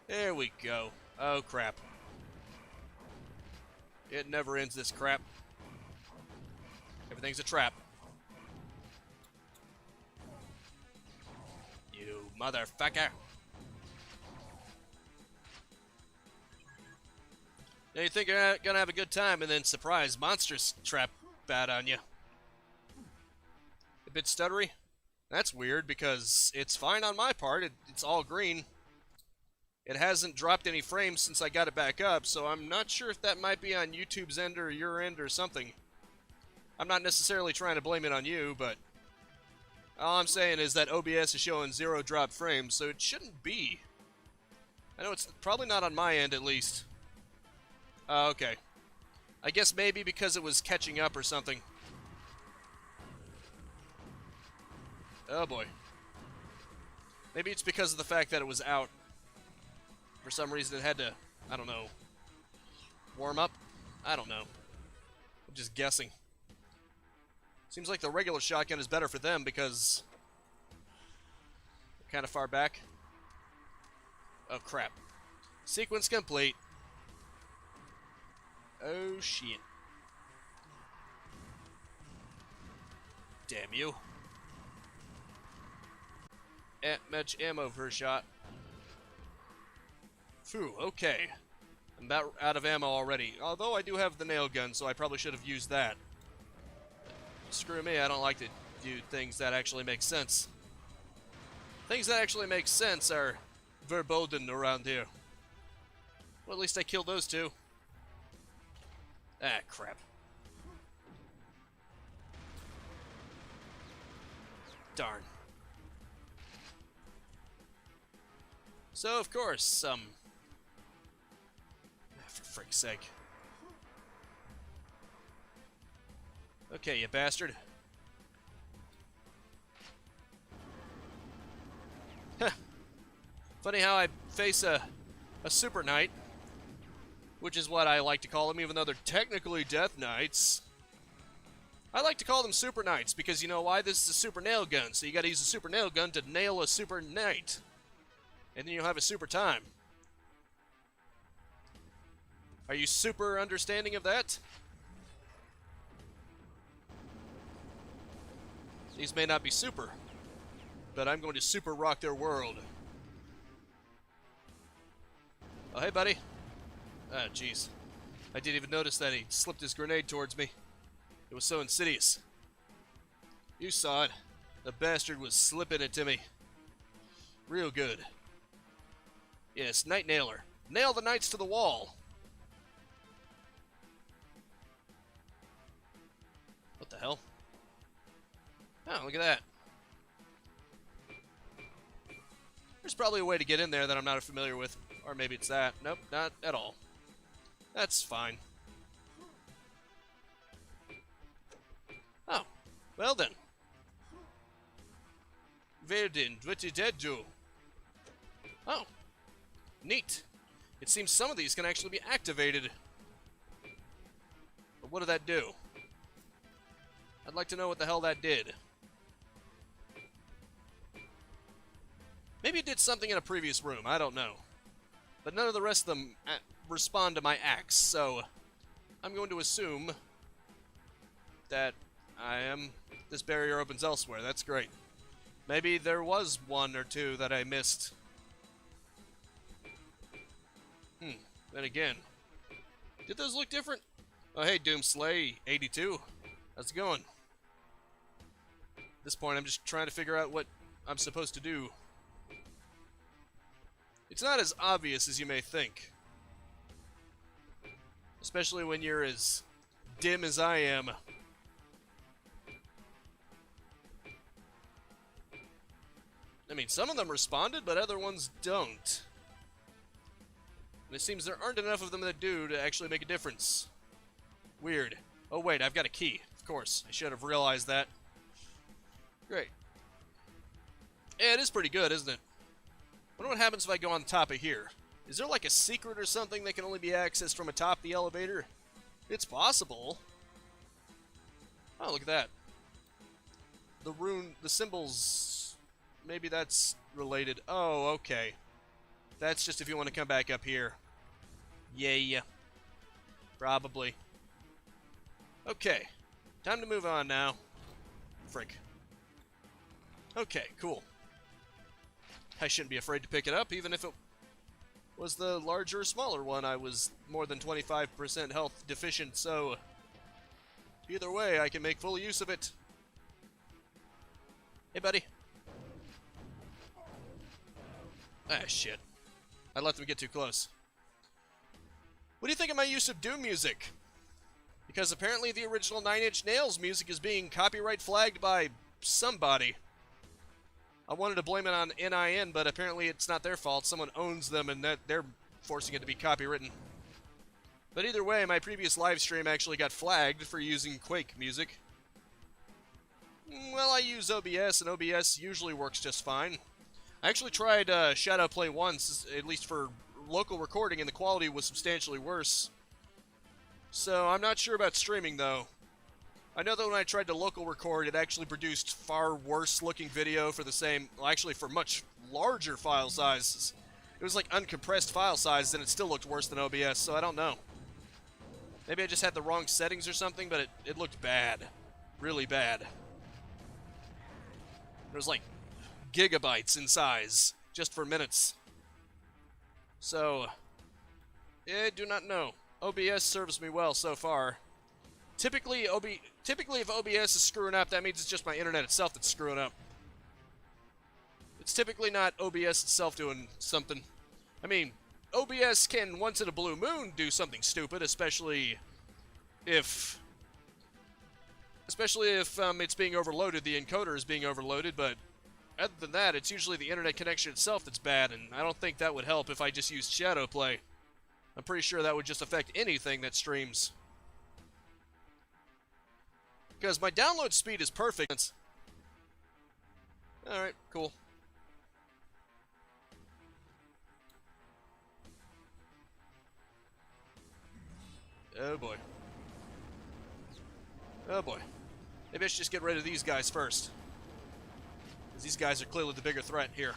There we go. Oh, crap. It never ends, this crap. Everything's a trap. You motherfucker. Now you think you're gonna have a good time, and then surprise, monsters trap bad on you. A bit stuttery? That's weird, because it's fine on my part. It's all green. It hasn't dropped any frames since I got it back up, so I'm not sure if that might be on YouTube's end or your end or something. I'm not necessarily trying to blame it on you, but all I'm saying is that OBS is showing 0 drop frames, so it shouldn't be. I know it's probably not on my end, at least. Okay. I guess maybe because it was catching up or something. Oh boy. Maybe it's because of the fact that it was out. For some reason it had to, I don't know, warm up? I don't know. I'm just guessing. Seems like the regular shotgun is better for them because they're kind of far back. Oh crap. Sequence complete. Oh shit. Damn you. Much ammo for a shot. Phew, okay. I'm about out of ammo already. Although I do have the nail gun, so I probably should have used that. Screw me, I don't like to do things that actually make sense. Things that actually make sense are verboten around here. Well, at least I killed those two. Ah, crap. Darn. So, of course, for frick's sake. Okay, you bastard. Huh. Funny how I face a Super Knight, which is what I like to call them, even though they're technically Death Knights. I like to call them Super Knights because you know why? This is a super nail gun, so you gotta use a super nail gun to nail a Super Knight. And then you'll have a super time. Are you super understanding of that? These may not be super, but I'm going to super rock their world. Oh, hey, buddy. Ah, jeez. I didn't even notice that he slipped his grenade towards me. It was so insidious. You saw it. The bastard was slipping it to me. Real good. Yes, Night Nailer. Nail the knights to the wall. What the hell? Oh, look at that. There's probably a way to get in there that I'm not familiar with. Or maybe it's that. Nope, not at all. That's fine. Oh, well then. Well then, what did that do? Oh, neat. It seems some of these can actually be activated. But what did that do? I'd like to know what the hell that did. Maybe it did something in a previous room, I don't know. But none of the rest of them respond to my axe, so I'm going to assume that this barrier opens elsewhere. That's great. Maybe there was one or two that I missed. Then again, did those look different? Oh, hey, Doomslay 82. How's it going? At this point, I'm just trying to figure out what I'm supposed to do. It's not as obvious as you may think. Especially when you're as dim as I am. I mean, some of them responded, but other ones don't. And it seems there aren't enough of them that do to actually make a difference. Weird. Oh wait, I've got a key. Of course, I should have realized that. Great. Yeah, it is pretty good, isn't it? I wonder what happens if I go on top of here. Is there like a secret or something that can only be accessed from atop the elevator? It's possible. Oh, look at that. The symbols, maybe that's related. Oh, okay. That's just if you want to come back up here. Yeah. Probably. Okay. Time to move on now. Frick. Okay, cool. I shouldn't be afraid to pick it up, even if it was the larger or smaller one. I was more than 25% health deficient, so either way, I can make full use of it. Hey, buddy. Ah, shit. I let them get too close. What do you think of my use of Doom music? Because apparently the original Nine Inch Nails music is being copyright flagged by somebody. I wanted to blame it on NIN, but apparently it's not their fault. Someone owns them and that they're forcing it to be copywritten. But either way, my previous live stream actually got flagged for using Quake music. Well, I use OBS, and OBS usually works just fine. I actually tried Shadow Play once, at least for local recording, and the quality was substantially worse. So I'm not sure about streaming, though. I know that when I tried to local record, it actually produced far worse looking video for the same, well, actually for much larger file sizes. It was like uncompressed file size, and it still looked worse than OBS, so I don't know. Maybe I just had the wrong settings or something, but it looked bad. Really bad. It was like gigabytes in size, just for minutes. So, I do not know. OBS serves me well so far. Typically, if OBS is screwing up, that means it's just my internet itself that's screwing up. It's typically not OBS itself doing something. I mean, OBS can, once in a blue moon, do something stupid, especially if it's being overloaded, the encoder is being overloaded, but other than that, it's usually the internet connection itself that's bad, and I don't think that would help if I just used Shadow Play. I'm pretty sure that would just affect anything that streams. Because my download speed is perfect. Alright, cool. Oh boy. Oh boy. Maybe I should just get rid of these guys first. Because these guys are clearly the bigger threat here.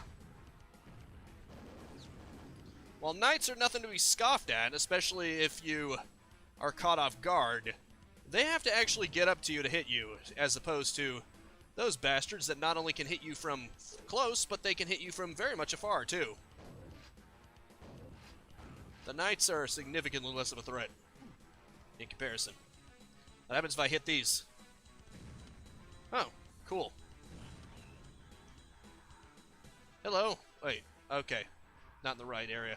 While knights are nothing to be scoffed at, especially if you are caught off guard, they have to actually get up to you to hit you, as opposed to those bastards that not only can hit you from close, but they can hit you from very much afar, too. The knights are significantly less of a threat in comparison. What happens if I hit these? Oh, cool. Hello. Wait, okay. Not in the right area.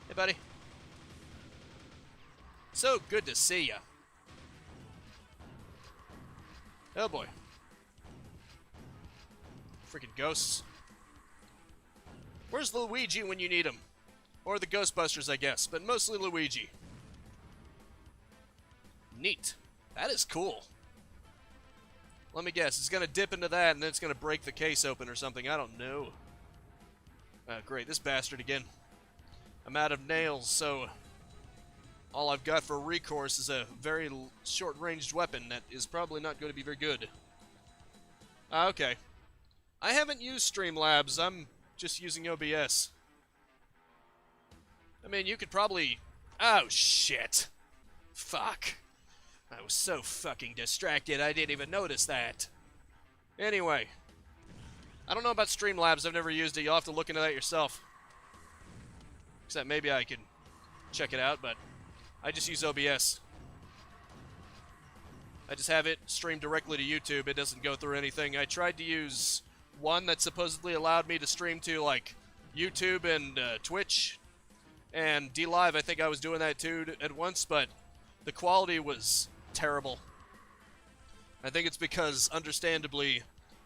Hey, buddy. So good to see ya. Oh, boy. Freaking ghosts. Where's Luigi when you need him? Or the Ghostbusters, I guess, but mostly Luigi. Neat. That is cool. Let me guess, it's going to dip into that and then it's going to break the case open or something. I don't know. Great, this bastard again. I'm out of nails, so all I've got for recourse is a very short-ranged weapon that is probably not going to be very good. Okay. I haven't used Streamlabs, I'm just using OBS. I mean, you could probably... Oh, shit. Fuck. I was so fucking distracted, I didn't even notice that. Anyway. I don't know about Streamlabs, I've never used it, you'll have to look into that yourself. Except maybe I could check it out, but I just use OBS. I just have it streamed directly to YouTube, it doesn't go through anything. I tried to use one that supposedly allowed me to stream to, like, YouTube and Twitch. And DLive, I think I was doing that too at once, but the quality was terrible. I think it's because, understandably,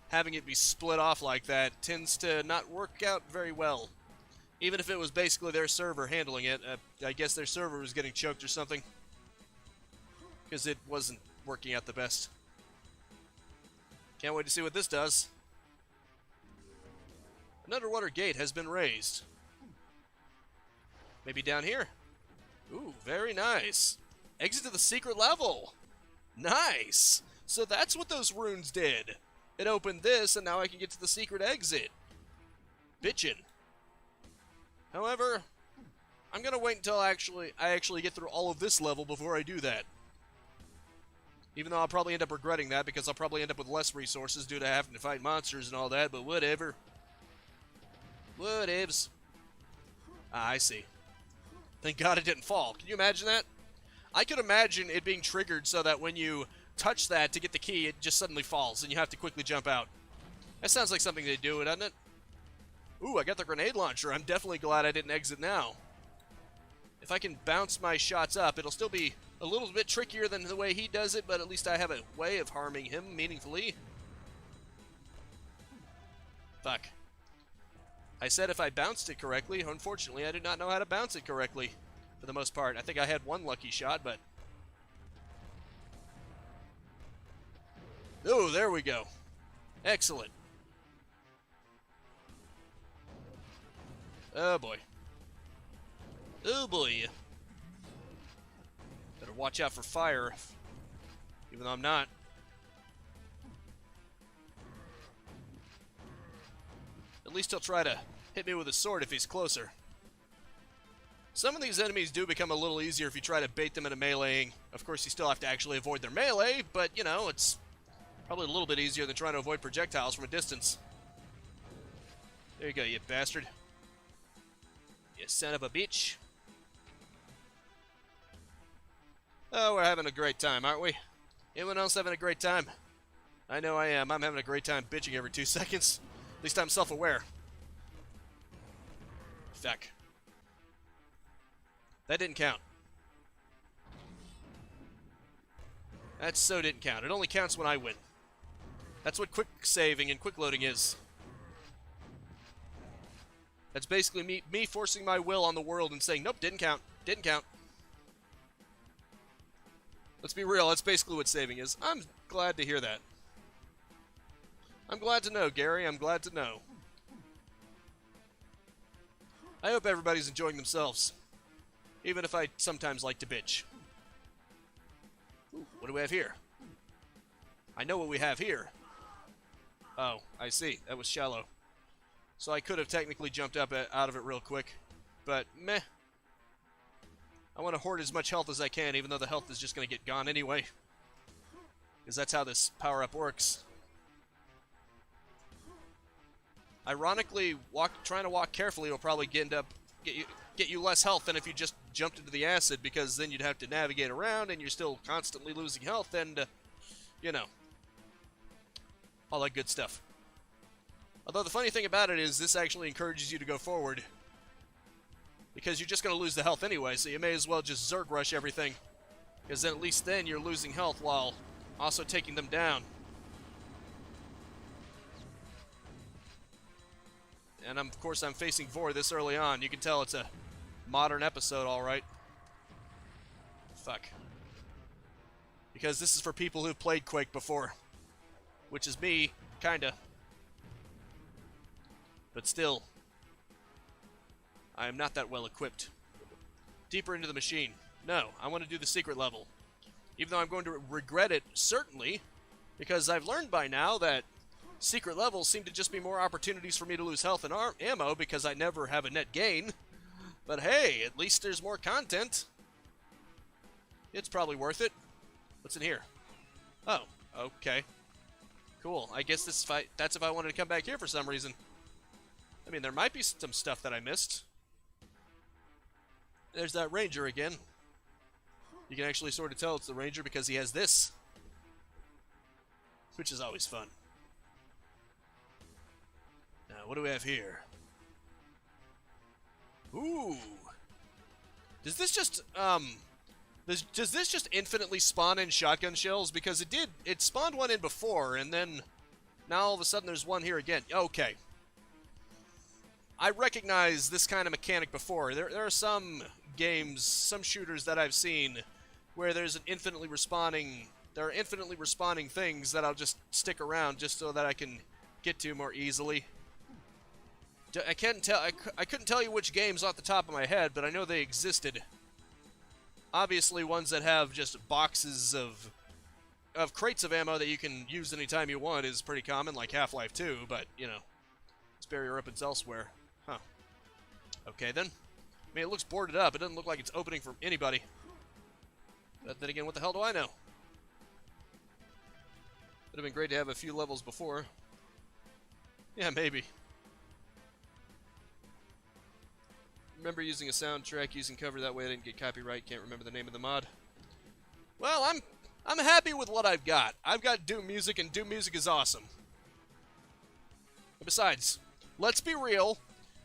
having it be split off like that tends to not work out very well. Even if it was basically their server handling it, I guess their server was getting choked or something. Because it wasn't working out the best. Can't wait to see what this does. An underwater gate has been raised. Maybe down here? Ooh, very nice. Exit to the secret level. Nice. So that's what those runes did. It opened this, and now I can get to the secret exit. Bitchin'. However, I'm going to wait until I actually get through all of this level before I do that. Even though I'll probably end up regretting that, because I'll probably end up with less resources due to having to fight monsters and all that, but whatever. Whatevs. Ah, I see. Thank God it didn't fall. Can you imagine that? I could imagine it being triggered so that when you touch that to get the key, it just suddenly falls, and you have to quickly jump out. That sounds like something they do, doesn't it? Ooh, I got the grenade launcher. I'm definitely glad I didn't exit now. If I can bounce my shots up, it'll still be a little bit trickier than the way he does it, but at least I have a way of harming him meaningfully. Fuck. I said if I bounced it correctly. Unfortunately, I did not know how to bounce it correctly for the most part. I think I had one lucky shot, but... Oh, there we go. Excellent. Oh, boy. Oh, boy. Better watch out for fire, even though I'm not. At least he'll try to hit me with a sword if he's closer. Some of these enemies do become a little easier if you try to bait them into meleeing. Of course, you still have to actually avoid their melee, but, you know, it's probably a little bit easier than trying to avoid projectiles from a distance. There you go, you bastard. You son of a bitch. Oh, we're having a great time, aren't we? Anyone else having a great time? I know I am. I'm having a great time bitching every 2 seconds. At least I'm self-aware. Fuck. That didn't count. That so didn't count. It only counts when I win. That's what quick saving and quick loading is. That's basically me forcing my will on the world and saying, nope, didn't count. Didn't count. Let's be real, that's basically what saving is. I'm glad to hear that. I'm glad to know, Gary. I'm glad to know. I hope everybody's enjoying themselves. Even if I sometimes like to bitch. Ooh, what do we have here? I know what we have here. Oh, I see. That was shallow. So I could have technically jumped up out of it real quick. But, meh. I want to hoard as much health as I can, even though the health is just going to get gone anyway. Because that's how this power-up works. Ironically, trying to walk carefully will probably get you less health than if you just jumped into the acid, because then you'd have to navigate around, and you're still constantly losing health, and, you know, all that good stuff. Although the funny thing about it is this actually encourages you to go forward, because you're just going to lose the health anyway, so you may as well just Zerg rush everything, because then at least then you're losing health while also taking them down. And of course I'm facing Vor this early on. You can tell it's a modern episode, alright. Fuck. Because this is for people who've played Quake before. Which is me, kinda. But still, I am not that well equipped. Deeper into the machine. No, I want to do the secret level. Even though I'm going to regret it, certainly, because I've learned by now that secret levels seem to just be more opportunities for me to lose health and ammo because I never have a net gain. But hey, at least there's more content. It's probably worth it. What's in here? Oh, okay. Cool. I guess that's if I wanted to come back here for some reason. I mean, there might be some stuff that I missed. There's that ranger again. You can actually sort of tell it's the ranger because he has this. Which is always fun. Now, what do we have here? Ooh. Does this just, does this just infinitely spawn in shotgun shells? Because it spawned one in before, and then now all of a sudden there's one here again. Okay. I recognize this kind of mechanic before. There are some games, some shooters that I've seen where there's an infinitely respawning, there are infinitely respawning things that I'll just stick around just so that I can get to more easily. I can't tell. I couldn't tell you which games off the top of my head, but I know they existed. Obviously, ones that have just boxes of crates of ammo that you can use anytime you want is pretty common, like Half-Life 2. But you know, spare your weapons elsewhere. Huh. Okay then. I mean, it looks boarded up. It doesn't look like it's opening for anybody. But then again, what the hell do I know? Would have been great to have a few levels before. Yeah, maybe. Remember using a soundtrack using cover, that way I didn't get copyright. Can't remember the name of the mod. Well, I'm happy with what I've got. I've got Doom music, and Doom music is awesome. And besides, let's be real,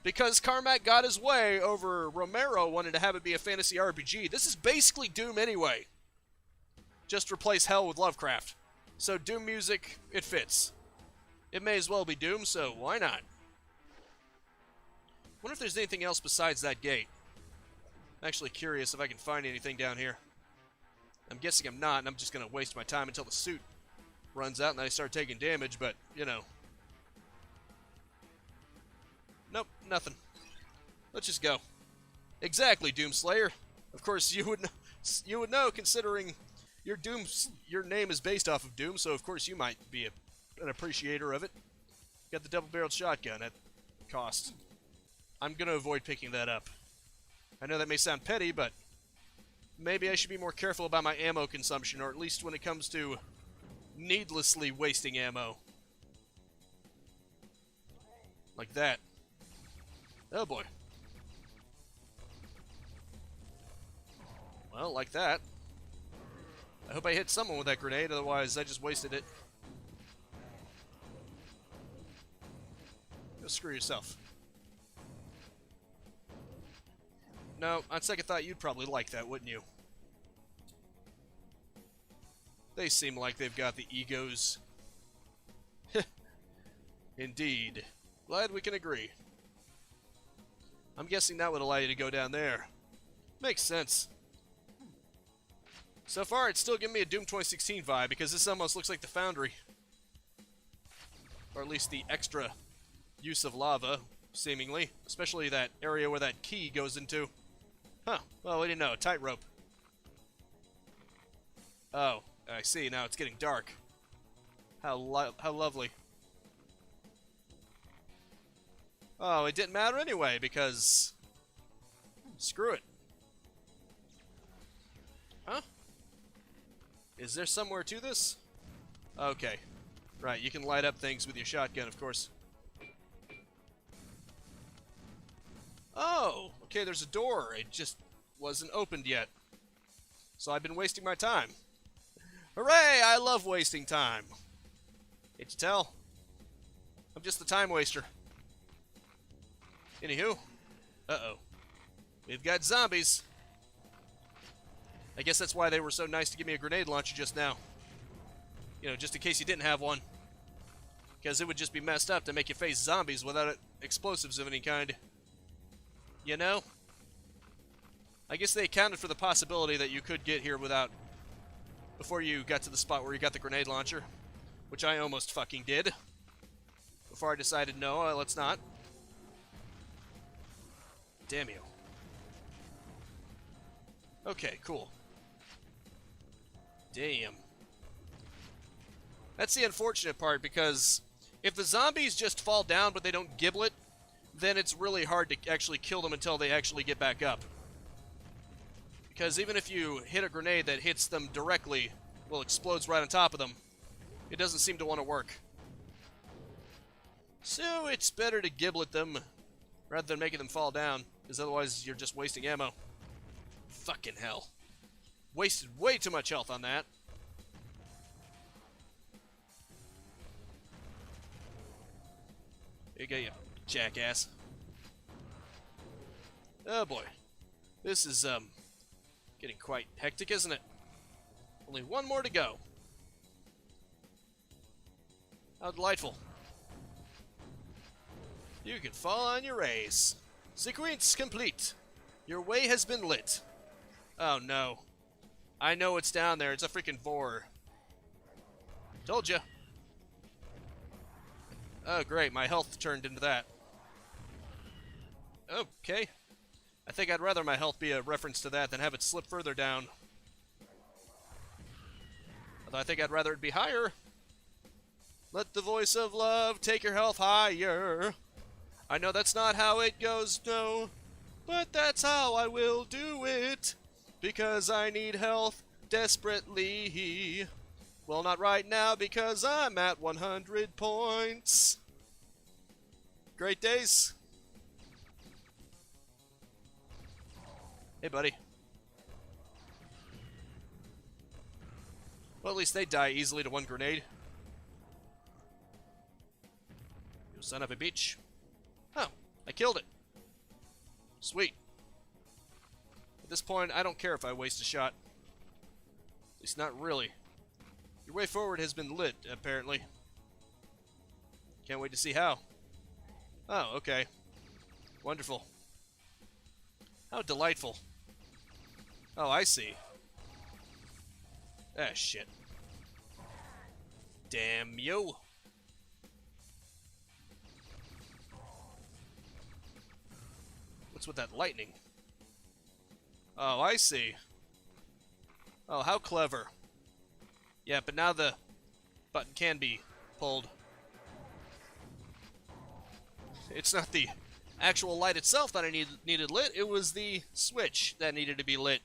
because Carmack got his way over Romero wanting to have it be a fantasy RPG, this is basically Doom anyway. Just replace hell with Lovecraft. So Doom music, it fits. It may as well be Doom, so why not? Wonder if there's anything else besides that gate. I'm actually curious if I can find anything down here. I'm guessing I'm not, and I'm just going to waste my time until the suit runs out and I start taking damage, but, you know. Nope, nothing. Let's just go. Exactly, Doomslayer. Of course, you would know, considering your name is based off of Doom, so of course you might be an appreciator of it. Got the double-barreled shotgun at cost. I'm going to avoid picking that up. I know that may sound petty, but maybe I should be more careful about my ammo consumption, or at least when it comes to needlessly wasting ammo. Like that. Oh boy. Well, like that. I hope I hit someone with that grenade, otherwise I just wasted it. Go screw yourself. No, on second thought, you'd probably like that, wouldn't you? They seem like they've got the egos. Indeed. Glad we can agree. I'm guessing that would allow you to go down there. Makes sense. So far, it's still giving me a Doom 2016 vibe, because this almost looks like the Foundry. Or at least the extra use of lava, seemingly. Especially that area where that key goes into. Huh. Well, we didn't know. Tightrope. Oh, I see. Now it's getting dark. How lovely. Oh, it didn't matter anyway, because... Screw it. Huh? Is there somewhere to this? Okay. Right, you can light up things with your shotgun, of course. Oh, okay, there's a door. It just wasn't opened yet. So I've been wasting my time. Hooray! I love wasting time. Can't you tell? I'm just the time waster. Anywho. Uh-oh. We've got zombies. I guess that's why they were so nice to give me a grenade launcher just now. You know, just in case you didn't have one. Because it would just be messed up to make you face zombies without explosives of any kind. You know? I guess they accounted for the possibility that you could get here without... before you got to the spot where you got the grenade launcher. Which I almost fucking did. Before I decided, no, let's not. Damn you. Okay, cool. Damn. That's the unfortunate part, because if the zombies just fall down but they don't giblet, then it's really hard to actually kill them until they actually get back up. Because even if you hit a grenade that hits them directly, well, explodes right on top of them, it doesn't seem to want to work. So it's better to giblet them rather than making them fall down, because otherwise you're just wasting ammo. Fucking hell. Wasted way too much health on that. Here you go, you jackass. Oh boy. This is, getting quite hectic, isn't it? Only one more to go. How delightful. You can fall on your rays. Sequence complete. Your way has been lit. Oh no. I know it's down there. It's a freaking vor. Told ya. Oh great, my health turned into that. Okay. I think I'd rather my health be a reference to that than have it slip further down. Although I think I'd rather it be higher. Let the voice of love take your health higher. I know that's not how it goes, no. But that's how I will do it. Because I need health desperately. Well, not right now because I'm at 100 points. Great days. Hey, buddy. Well, at least they die easily to one grenade. You son of a bitch. Oh, I killed it. Sweet. At this point, I don't care if I waste a shot. At least not really. Your way forward has been lit, apparently. Can't wait to see how. Oh, okay. Wonderful. How delightful. Oh, I see. Ah, shit. Damn you. What's with that lightning? Oh, I see. Oh, how clever. Yeah, but now the button can be pulled. It's not the actual light itself that I needed lit, it was the switch that needed to be lit.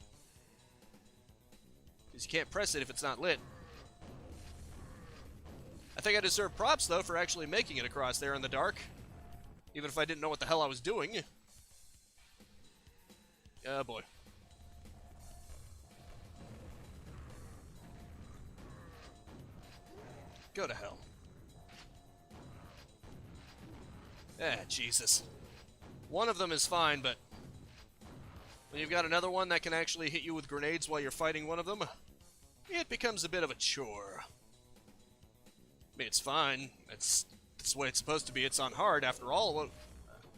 Because you can't press it if it's not lit. I think I deserve props, though, for actually making it across there in the dark. Even if I didn't know what the hell I was doing. Oh, boy. Go to hell. Ah, Jesus. One of them is fine, but when you've got another one that can actually hit you with grenades while you're fighting one of them, it becomes a bit of a chore. I mean, it's fine. That's the way it's supposed to be. It's on hard, after all.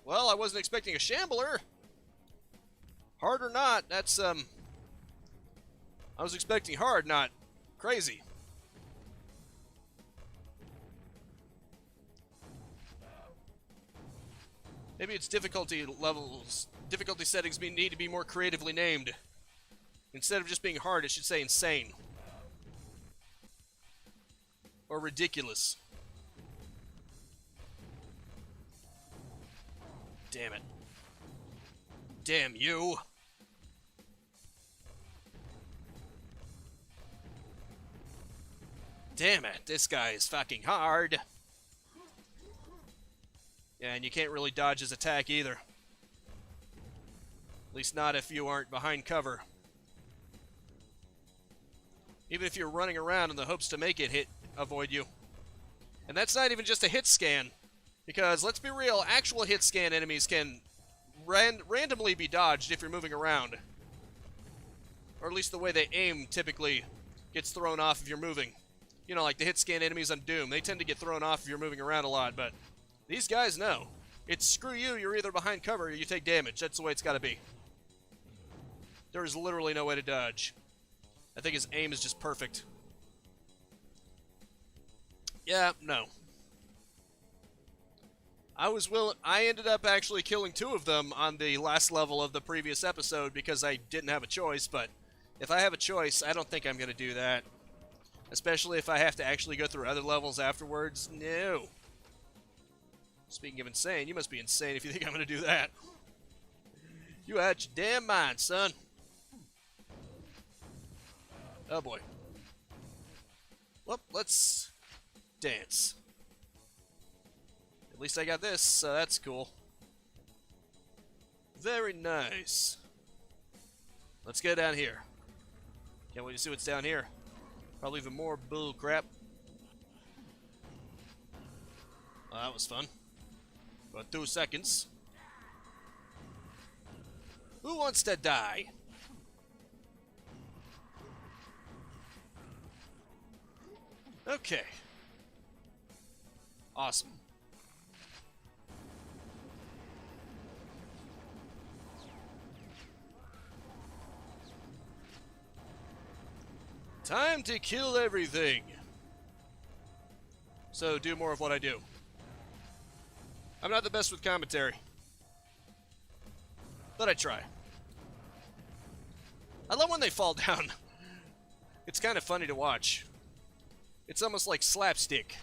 Well, I wasn't expecting a Shambler. Hard or not, that's, I was expecting hard, not crazy. Maybe its difficulty settings need to be more creatively named. Instead of just being hard, it should say insane. Or ridiculous. Damn it. Damn you. Damn it, this guy is fucking hard. Yeah, and you can't really dodge his attack either. At least not if you aren't behind cover. Even if you're running around in the hopes to make it avoid you. And that's not even just a hit scan. Because, let's be real, actual hit scan enemies can randomly be dodged if you're moving around. Or at least the way they aim typically gets thrown off if you're moving. You know, like the hit scan enemies on Doom. They tend to get thrown off if you're moving around a lot, but these guys, no. It's screw you, you're either behind cover or you take damage. That's the way it's got to be. There is literally no way to dodge. I think his aim is just perfect. Yeah, no. I ended up actually killing 2 of them on the last level of the previous episode because I didn't have a choice, but if I have a choice, I don't think I'm going to do that. Especially if I have to actually go through other levels afterwards. No. Speaking of insane, you must be insane if you think I'm going to do that. You out your damn mind, son. Oh, boy. Well, let's dance. At least I got this, so that's cool. Very nice. Let's go down here. Can't wait to see what's down here. Probably even more bull crap. Well, that was fun. About 2 seconds. Who wants to die? Okay. Awesome. Time to kill everything. So do more of what I do. I'm not the best with commentary. But I try. I love when they fall down. It's kind of funny to watch. It's almost like slapstick.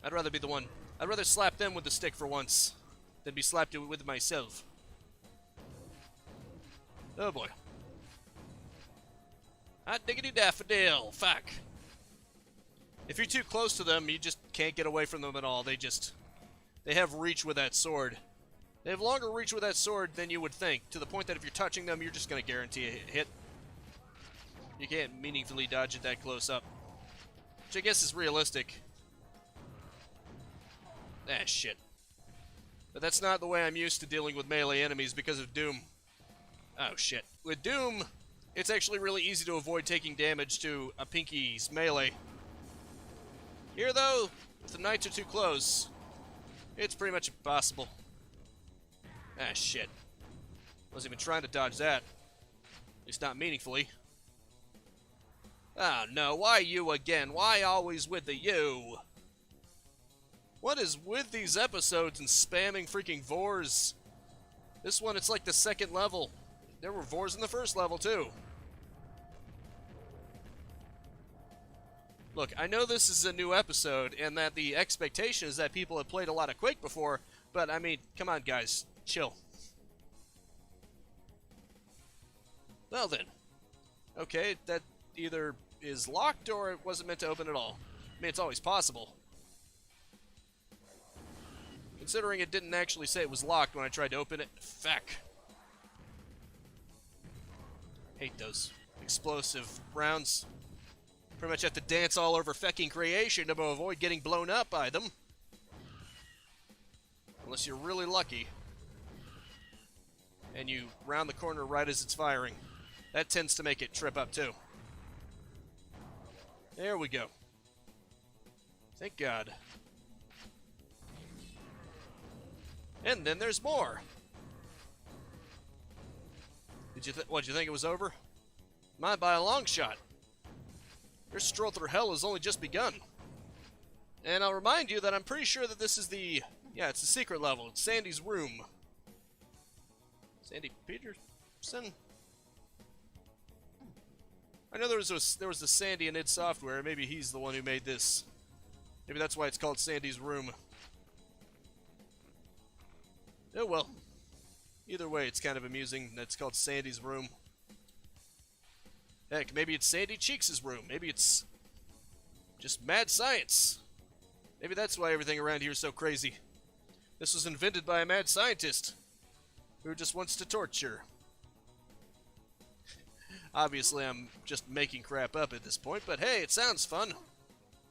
I'd rather be the one. I'd rather slap them with the stick for once than be slapped with myself. Oh boy. Hot diggity daffodil. Fuck. If you're too close to them, you just can't get away from them at all. They have reach with that sword. They have longer reach with that sword than you would think, to the point that if you're touching them, you're just going to guarantee a hit. You can't meaningfully dodge it that close up. Which I guess is realistic. Ah, shit. But that's not the way I'm used to dealing with melee enemies because of Doom. Oh, shit. With Doom, it's actually really easy to avoid taking damage to a Pinky's melee. Here, though, if the knights are too close, it's pretty much impossible. Ah, shit. Wasn't even trying to dodge that. At least not meaningfully. Ah, no. Why you again? Why always with the you? What is with these episodes and spamming freaking Vors? This one, it's like the second level. There were Vors in the first level, too. Look, I know this is a new episode, and that the expectation is that people have played a lot of Quake before, but, I mean, come on, guys. Chill. Well, then. Okay, that either is locked or it wasn't meant to open at all. I mean, it's always possible. Considering it didn't actually say it was locked when I tried to open it. Fuck. Hate those explosive rounds. Pretty much have to dance all over fecking creation to avoid getting blown up by them. Unless you're really lucky. And you round the corner right as it's firing. That tends to make it trip up too. There we go. Thank God. And then there's more. What'd you think it was over? Mine by a long shot. Your stroll through hell has only just begun. And I'll remind you that I'm pretty sure that this is the... Yeah, it's the secret level. It's Sandy's room. Sandy Peterson? I know there was the Sandy in id Software. Maybe he's the one who made this. Maybe that's why it's called Sandy's room. Oh well. Either way, it's kind of amusing that it's called Sandy's room. Heck, maybe it's Sandy Cheeks' room. Maybe it's just mad science. Maybe that's why everything around here is so crazy. This was invented by a mad scientist who just wants to torture. Obviously, I'm just making crap up at this point, but hey, it sounds fun.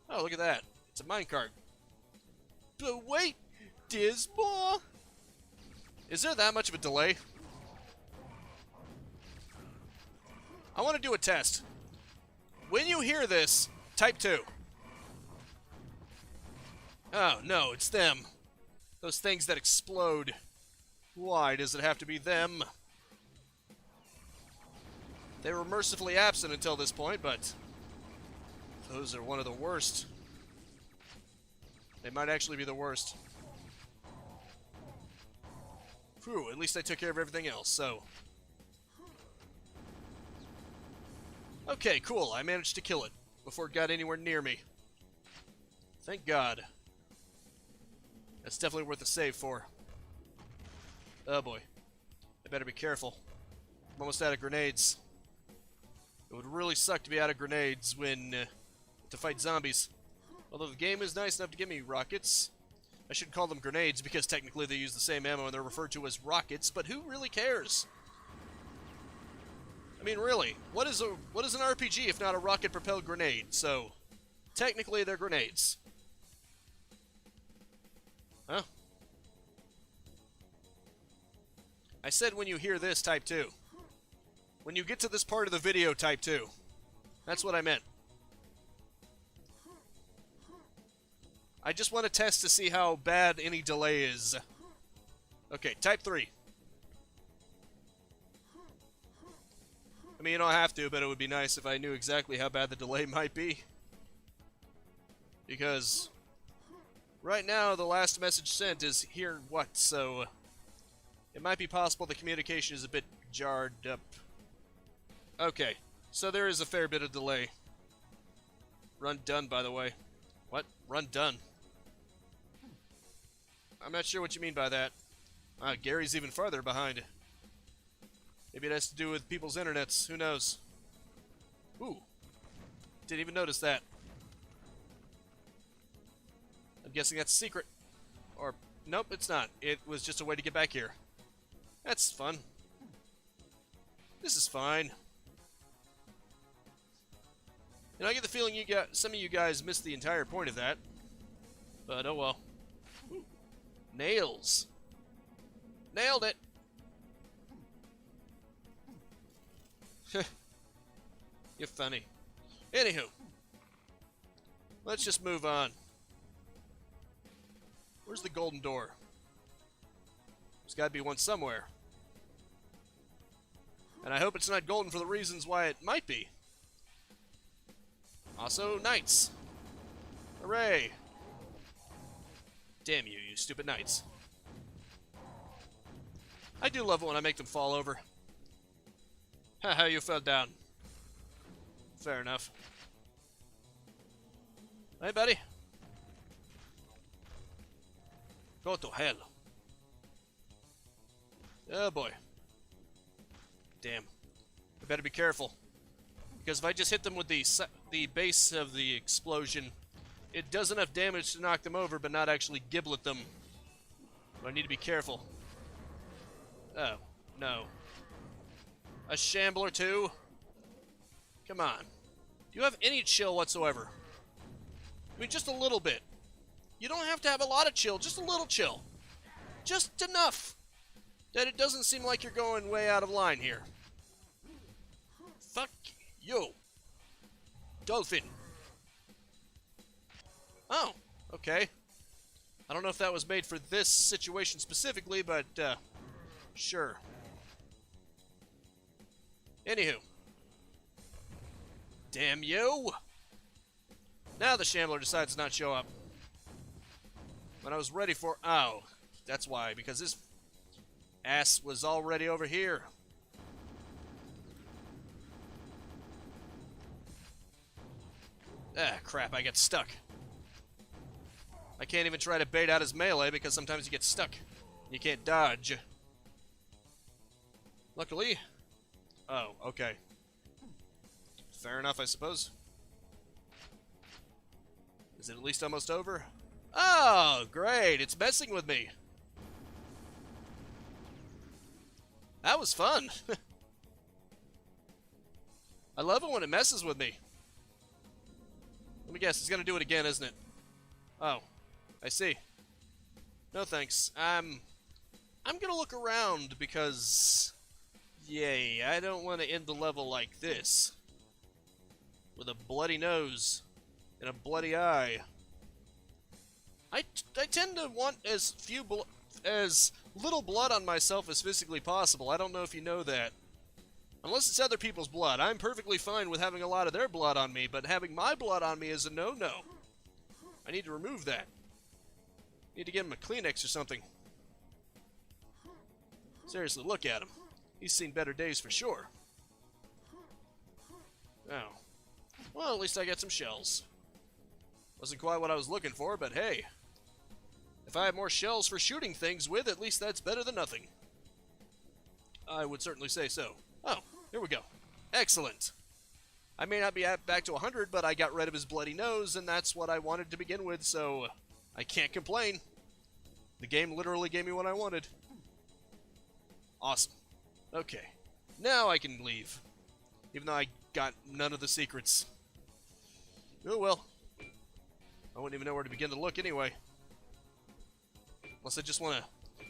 Oh, look at that. It's a minecart. But wait, there's more. Is there that much of a delay? I want to do a test. When you hear this, type 2. Oh, no, it's them. Those things that explode. Why does it have to be them? They were mercifully absent until this point, but those are one of the worst. They might actually be the worst. Phew, at least I took care of everything else, so... Okay, cool. I managed to kill it before it got anywhere near me. Thank God. That's definitely worth a save for. Oh boy. I better be careful. I'm almost out of grenades. It would really suck to be out of grenades when to fight zombies. Although the game is nice enough to give me rockets. I shouldn't call them grenades because technically they use the same ammo and they're referred to as rockets, but who really cares? I mean, really, what is an RPG if not a rocket-propelled grenade? So, technically they're grenades. Huh? I said when you hear this, type 2. When you get to this part of the video, type 2. That's what I meant. I just want to test to see how bad any delay is. Okay, type 3. I mean, you don't have to, but it would be nice if I knew exactly how bad the delay might be. Because right now, the last message sent is here what, so It might be possible the communication is a bit jarred up. Okay, so there is a fair bit of delay. Run done, by the way. What? Run done? I'm not sure what you mean by that. Gary's even farther behind. Maybe it has to do with people's internets. Who knows? Ooh. Didn't even notice that. I'm guessing that's a secret. Or, nope, it's not. It was just a way to get back here. That's fun. This is fine. And I get the feeling some of you guys missed the entire point of that. But oh well. Ooh. Nails. Nailed it. You're funny. Anywho. Let's just move on. Where's the golden door? There's got to be one somewhere. And I hope it's not golden for the reasons why it might be. Also, knights. Hooray. Damn you, you stupid knights. I do love it when I make them fall over. Haha, you fell down. Fair enough. Hey, buddy. Go to hell. Oh, boy. Damn. I better be careful. Because if I just hit them with the base of the explosion, it does enough damage to knock them over, but not actually giblet them. So I need to be careful. Oh, no. A Shambler too? Come on. Do you have any chill whatsoever? I mean, just a little bit. You don't have to have a lot of chill, just a little chill. Just enough that it doesn't seem like you're going way out of line here. Fuck you. Dolphin. Oh, okay. I don't know if that was made for this situation specifically, but, sure. Anywho. Damn you! Now the Shambler decides to not show up. When I was ready for... Oh, that's why, because this ass was already over here. Ah, crap, I get stuck. I can't even try to bait out his melee because sometimes you get stuck. You can't dodge. Luckily... Oh, okay. Fair enough, I suppose. Is it at least almost over? Oh, great, it's messing with me. That was fun. I love it when it messes with me. Let me guess, it's gonna do it again, isn't it? Oh, I see. No thanks. I'm gonna look around because... Yay, I don't want to end the level like this. With a bloody nose and a bloody eye. I tend to want as little blood on myself as physically possible. I don't know if you know that. Unless it's other people's blood. I'm perfectly fine with having a lot of their blood on me, but having my blood on me is a no-no. I need to remove that. Need to get him a Kleenex or something. Seriously, look at him. He's seen better days for sure. Oh. Well, at least I got some shells. Wasn't quite what I was looking for, but hey. If I have more shells for shooting things with, at least that's better than nothing. I would certainly say so. Oh, here we go. Excellent. I may not be back to 100, but I got rid of his bloody nose, and that's what I wanted to begin with, so I can't complain. The game literally gave me what I wanted. Awesome. Okay. Now I can leave. Even though I got none of the secrets. Oh well. I wouldn't even know where to begin to look anyway. Unless I just want to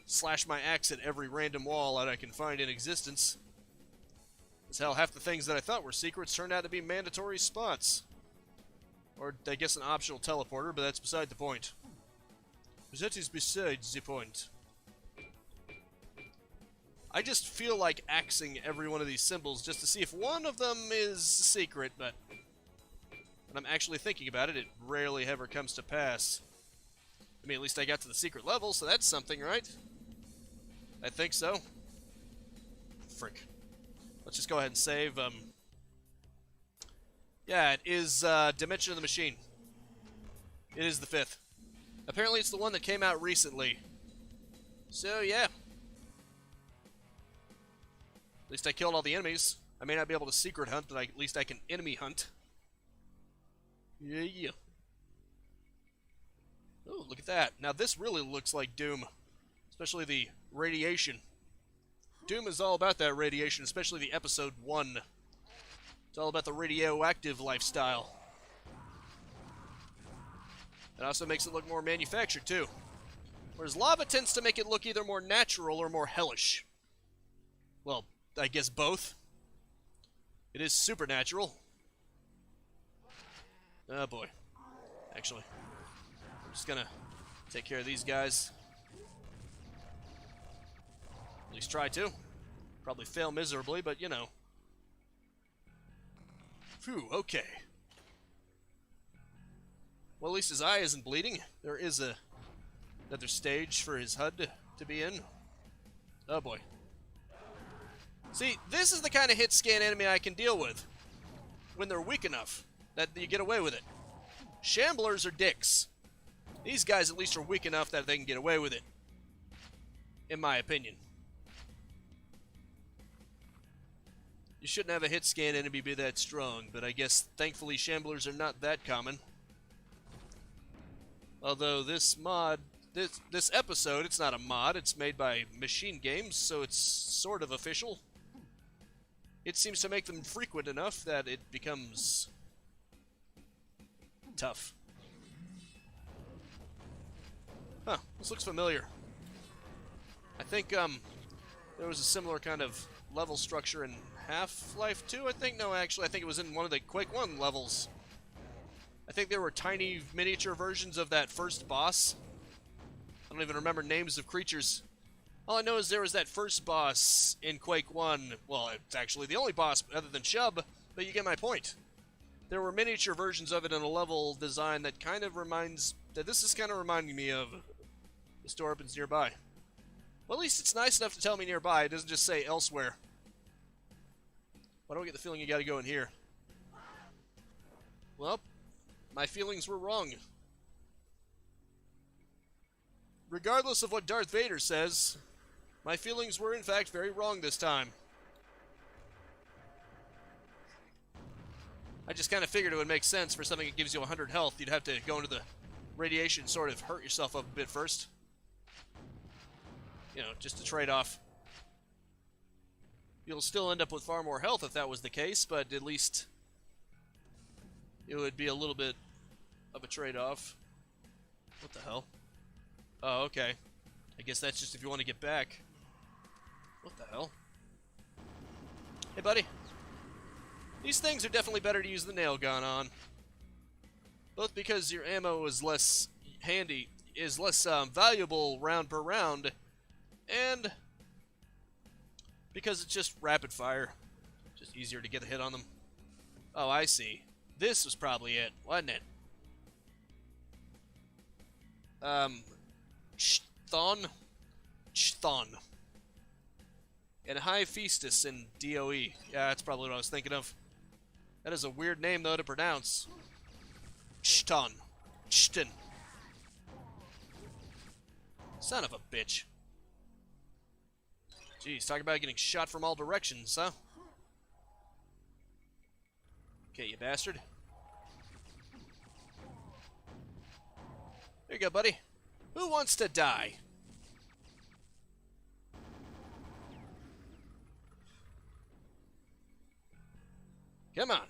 slash my axe at every random wall that I can find in existence. As hell, half the things that I thought were secrets turned out to be mandatory spots. Or, I guess, an optional teleporter, but that's beside the point. That is besides the point. I just feel like axing every one of these symbols just to see if one of them is a secret, but when I'm actually thinking about it, it rarely ever comes to pass. I mean, at least I got to the secret level, so that's something, right? I think so. Frick. Let's just go ahead and save. Yeah, it is Dimension of the Machine. It is the 5th. Apparently it's the one that came out recently. So, yeah. At least I killed all the enemies. I may not be able to secret hunt, but at least I can enemy hunt. Yeah. Oh, look at that. Now this really looks like Doom. Especially the radiation. Doom is all about that radiation, especially the episode 1. It's all about the radioactive lifestyle. It also makes it look more manufactured, too. Whereas lava tends to make it look either more natural or more hellish. Well, I guess both. It is supernatural. Oh boy. Actually, I'm just gonna take care of these guys. At least try to. Probably fail miserably, but you know. Phew, okay. Well, at least his eye isn't bleeding. There is another stage for his HUD to be in. Oh boy. See, this is the kind of hit scan enemy I can deal with. When they're weak enough that you get away with it. Shamblers are dicks. These guys at least are weak enough that they can get away with it. In my opinion. You shouldn't have a hit scan enemy be that strong, but I guess thankfully Shamblers are not that common. Although this mod, this episode, it's not a mod, it's made by Machine Games, so it's sort of official. It seems to make them frequent enough that it becomes tough. Huh, this looks familiar. I think there was a similar kind of level structure in Half-Life 2, I think? No, actually, I think it was in one of the Quake 1 levels. I think there were tiny miniature versions of that first boss. I don't even remember names of creatures. All I know is there was that first boss in Quake 1. Well, it's actually the only boss other than Shub, but you get my point. There were miniature versions of it in a level design that kind of reminds... that this is kind of reminding me of. The store opens nearby. Well, at least it's nice enough to tell me nearby. It doesn't just say elsewhere. Why do I get the feeling you gotta go in here? Well, my feelings were wrong. Regardless of what Darth Vader says, my feelings were in fact very wrong this time. I just kind of figured it would make sense for something that gives you 100 health. You'd have to go into the radiation, sort of hurt yourself up a bit first. You know, just to trade off. You'll still end up with far more health if that was the case, but at least it would be a little bit of a trade-off. What the hell? Oh, okay. I guess that's just if you want to get back. What the hell? Hey, buddy. These things are definitely better to use the nail gun on. Both because your ammo is less handy, is less valuable round per round, and because it's just rapid fire. Just easier to get a hit on them. Oh, I see. This was probably it, wasn't it? Chthon? Chthon. And High Feastus in DOE. Yeah, that's probably what I was thinking of. That is a weird name, though, to pronounce. Chthon. Chton. Son of a bitch. Jeez, talk about getting shot from all directions, huh? Okay, you bastard. There you go, buddy. Who wants to die? Come on.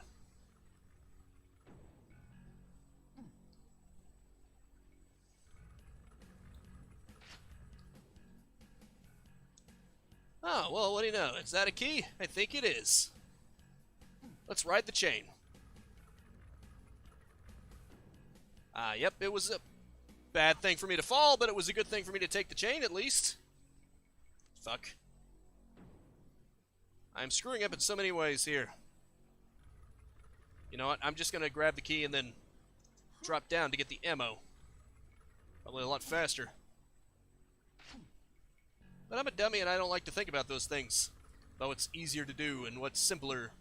Oh, well, what do you know? Is that a key? I think it is. Let's ride the chain. Yep, it was a bad thing for me to fall, but it was a good thing for me to take the chain, at least. Fuck. I'm screwing up in so many ways here. You know what? I'm just going to grab the key and then drop down to get the ammo. Probably a lot faster. But I'm a dummy and I don't like to think about those things. About what's easier to do and what's simpler.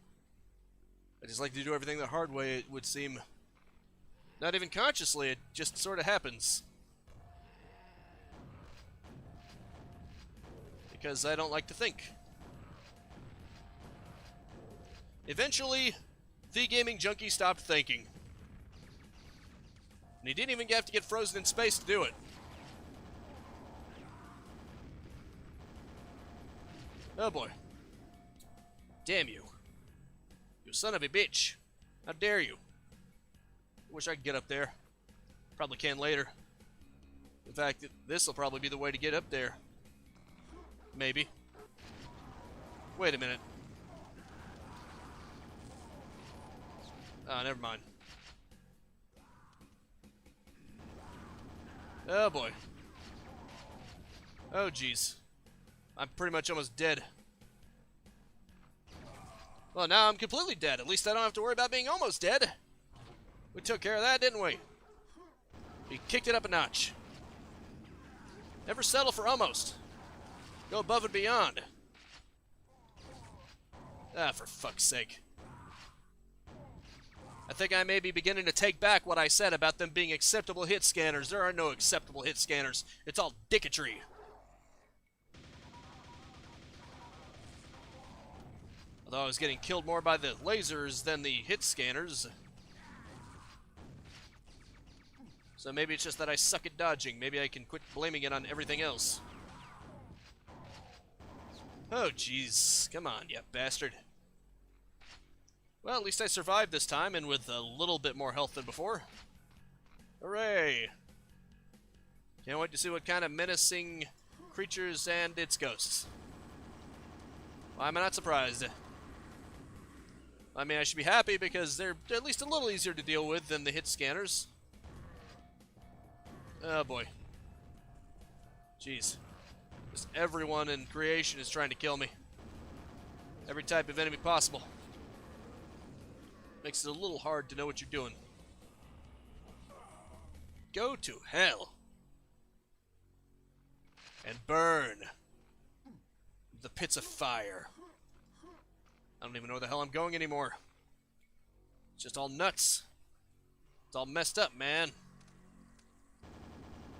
I just like to do everything the hard way, it would seem. Not even consciously, it just sort of happens. Because I don't like to think. Eventually, the gaming junkie stopped thinking. And he didn't even have to get frozen in space to do it. Oh boy. Damn you. You son of a bitch. How dare you. I wish I could get up there. Probably can later. In fact, this will probably be the way to get up there. Maybe. Wait a minute. Oh, never mind. Oh boy. Oh jeez. I'm pretty much almost dead. Well, now I'm completely dead. At least I don't have to worry about being almost dead. We took care of that, didn't we? We kicked it up a notch. Never settle for almost. Go above and beyond. Ah, for fuck's sake. I think I may be beginning to take back what I said about them being acceptable hit scanners. There are no acceptable hit scanners. It's all dicketry. Although I was getting killed more by the lasers than the hit scanners. So maybe it's just that I suck at dodging. Maybe I can quit blaming it on everything else. Oh, jeez. Come on, you bastard. Well, at least I survived this time, and with a little bit more health than before. Hooray! Can't wait to see what kind of menacing creatures and its ghosts. Why am I not surprised? I mean, I should be happy because they're at least a little easier to deal with than the hit scanners. Oh boy. Jeez. Just everyone in creation is trying to kill me. Every type of enemy possible. Makes it a little hard to know what you're doing. Go to hell. And burn. The pits of fire. I don't even know where the hell I'm going anymore. It's just all nuts. It's all messed up, man.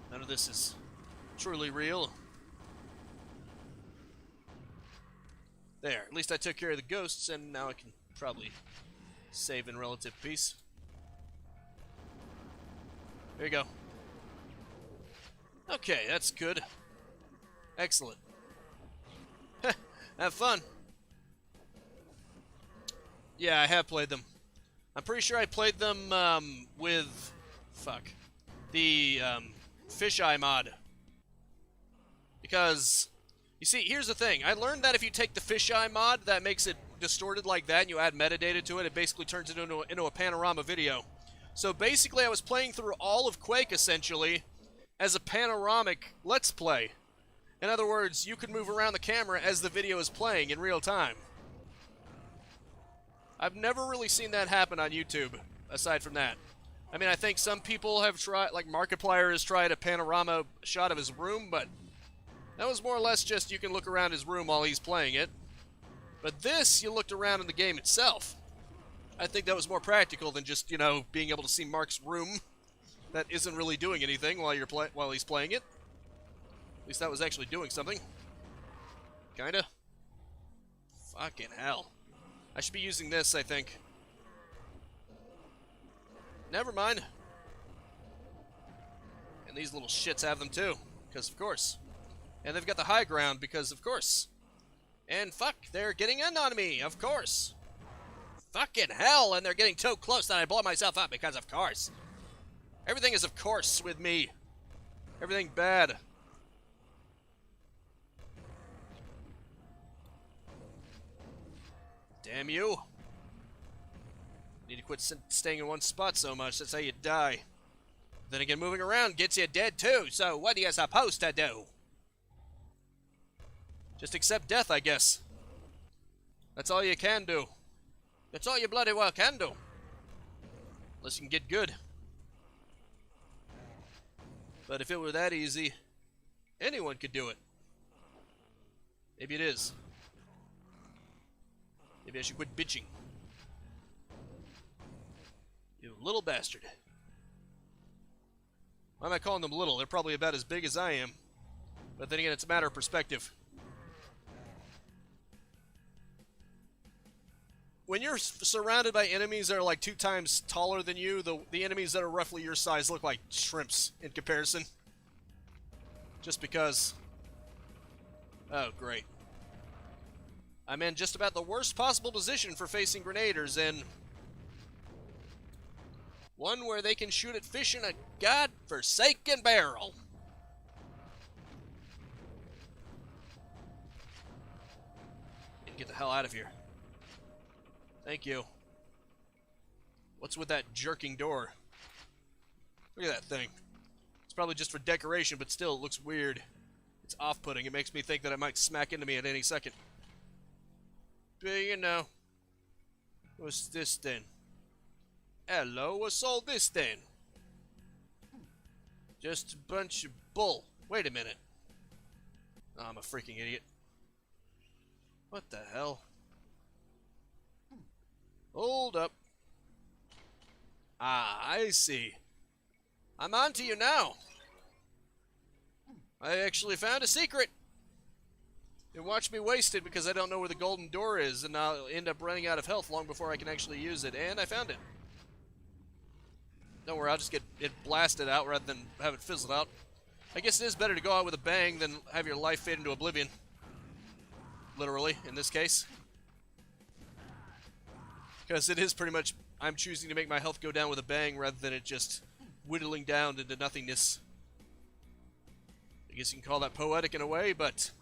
None of this is truly real. There, at least I took care of the ghosts, and now I can probably save in relative peace. There you go. Okay, that's good. Excellent. Have fun. Yeah, I have played them. I'm pretty sure I played them with... Fuck. The fisheye mod. Because, you see, here's the thing. I learned that if you take the fisheye mod that makes it distorted like that and you add metadata to it, it basically turns it into a panorama video. So basically I was playing through all of Quake, essentially, as a panoramic Let's Play. In other words, you can move around the camera as the video is playing in real time. I've never really seen that happen on YouTube, aside from that. I mean, I think some people have tried, like Markiplier has tried a panorama shot of his room, but that was more or less just you can look around his room while he's playing it. But this, you looked around in the game itself. I think that was more practical than just, you know, being able to see Mark's room that isn't really doing anything while he's playing it. At least that was actually doing something. Kinda. Fucking hell. I should be using this, I think. Never mind. And these little shits have them too, because of course. And they've got the high ground, because of course. And fuck, they're getting in on me, of course. Fucking hell, and they're getting too close that I blow myself up, because of course. Everything is of course with me. Everything bad. Damn you. Need to quit staying in one spot so much. That's how you die. Then again, moving around gets you dead too. So what are you supposed to do? Just accept death, I guess. That's all you can do. That's all you bloody well can do. Unless you can get good. But if it were that easy, anyone could do it. Maybe it is. Maybe I should quit bitching. You little bastard. Why am I calling them little? They're probably about as big as I am. But then again, it's a matter of perspective. When you're surrounded by enemies that are like 2 times taller than you, the enemies that are roughly your size look like shrimps in comparison. Just because... Oh, great. I'm in just about the worst possible position for facing grenaders, and... one where they can shoot at fish in a godforsaken barrel. Get the hell out of here. Thank you. What's with that jerking door? Look at that thing. It's probably just for decoration, but still, it looks weird. It's off-putting. It makes me think that it might smack into me at any second. But, you know. What's this then? Hello, what's all this then? Just a bunch of bull. Wait a minute. Oh, I'm a freaking idiot. What the hell? Hold up. Ah, I see. I'm on to you now. I actually found a secret. And watch me waste it because I don't know where the golden door is, and I'll end up running out of health long before I can actually use it. And I found it. Don't worry, I'll just get it blasted out rather than have it fizzled out. I guess it is better to go out with a bang than have your life fade into oblivion. Literally, in this case. Because it is pretty much, I'm choosing to make my health go down with a bang rather than it just whittling down into nothingness. I guess you can call that poetic in a way, but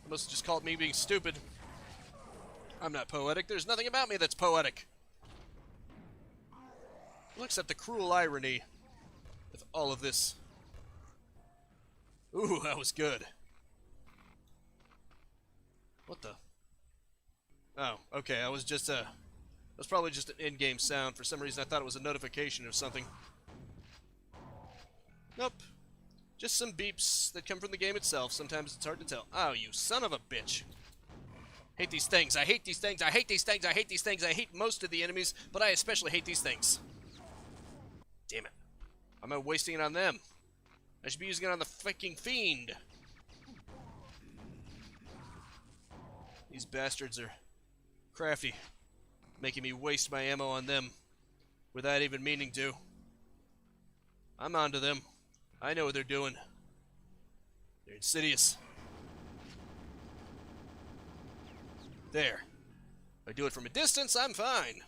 I must have just called me being stupid. I'm not poetic. There's nothing about me that's poetic. Looks at the cruel irony of all of this. Ooh, that was good. What the? Oh, okay, that was just a... That's probably just an in-game sound. For some reason, I thought it was a notification of something. Nope. Just some beeps that come from the game itself. Sometimes it's hard to tell. Oh, you son of a bitch. Hate these things. I hate these things. I hate these things. I hate these things. I hate most of the enemies, but I especially hate these things. Damn it. Why am I wasting it on them? I should be using it on the freaking fiend. These bastards are crafty, making me waste my ammo on them without even meaning to. I'm onto them. I know what they're doing. They're insidious. There. If I do it from a distance, I'm fine.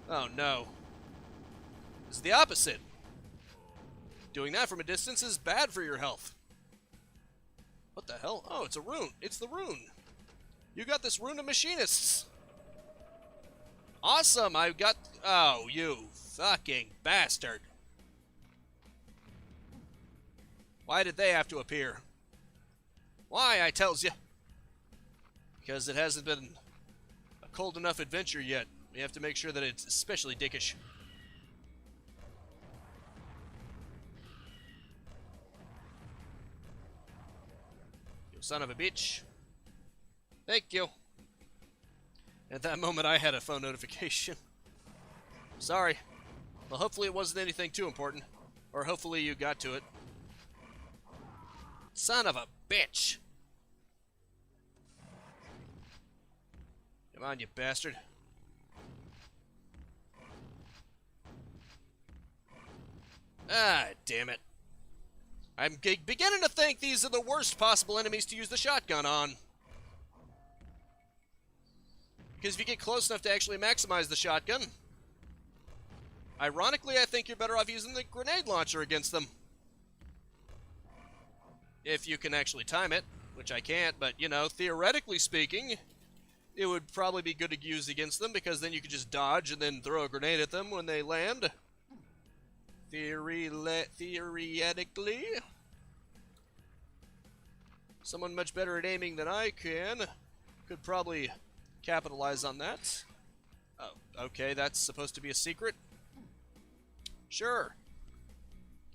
Oh no. This is the opposite. Doing that from a distance is bad for your health. What the hell? Oh, it's a rune. It's the rune. You got this rune of machinists. Awesome, I got... Oh, you fucking bastard. Why did they have to appear? Why, I tells you. Because it hasn't been a cold enough adventure yet. We have to make sure that it's especially dickish. You son of a bitch. Thank you. At that moment, I had a phone notification. Sorry. Well, hopefully it wasn't anything too important. Or hopefully you got to it. Son of a bitch. Come on, you bastard. Ah, damn it. I'm beginning to think these are the worst possible enemies to use the shotgun on. Because if you get close enough to actually maximize the shotgun, ironically, I think you're better off using the grenade launcher against them. If you can actually time it, which I can't, but, you know, theoretically speaking, it would probably be good to use against them, because then you could just dodge and then throw a grenade at them when they land. Theoretically. Someone much better at aiming than I can could probably capitalize on that. Oh, okay, that's supposed to be a secret? Sure.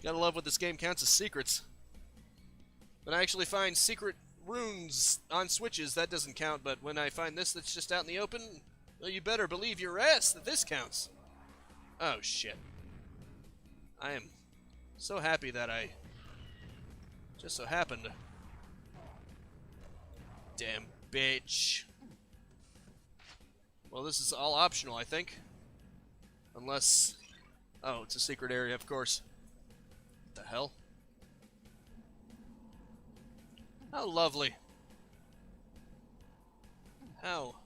Gotta love what this game counts as secrets. When I actually find secret runes on switches, that doesn't count, but when I find this that's just out in the open, well, you better believe your ass that this counts. Oh, shit. I am so happy that I just so happened. Damn bitch. Well, this is all optional, I think. Unless... Oh, it's a secret area, of course. What the hell? How lovely. How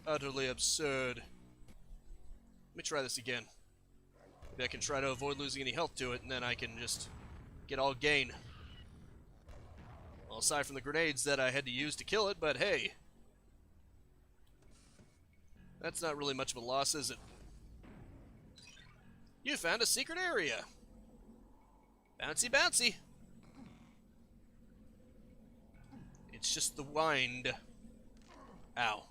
utterly absurd. Let me try this again. Maybe I can try to avoid losing any health to it, and then I can just get all gain. Well, aside from the grenades that I had to use to kill it, but hey. That's not really much of a loss, is it? You found a secret area. Bouncy, bouncy. It's just the wind. Ow.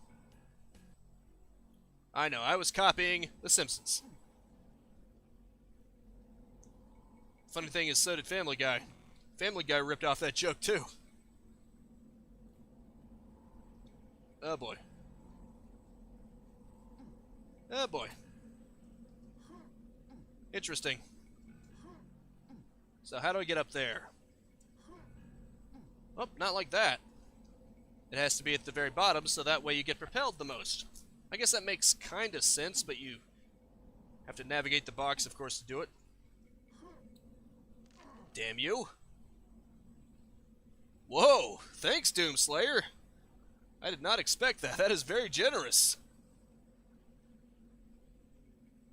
I know, I was copying The Simpsons. Funny thing is, so did Family Guy. Family Guy ripped off that joke, too. Oh, boy. Oh, boy. Interesting. So how do I get up there? Oh, not like that. It has to be at the very bottom, so that way you get propelled the most. I guess that makes kind of sense, but you have to navigate the box, of course, to do it. Damn you. Whoa! Thanks, Doomslayer! I did not expect that. That is very generous.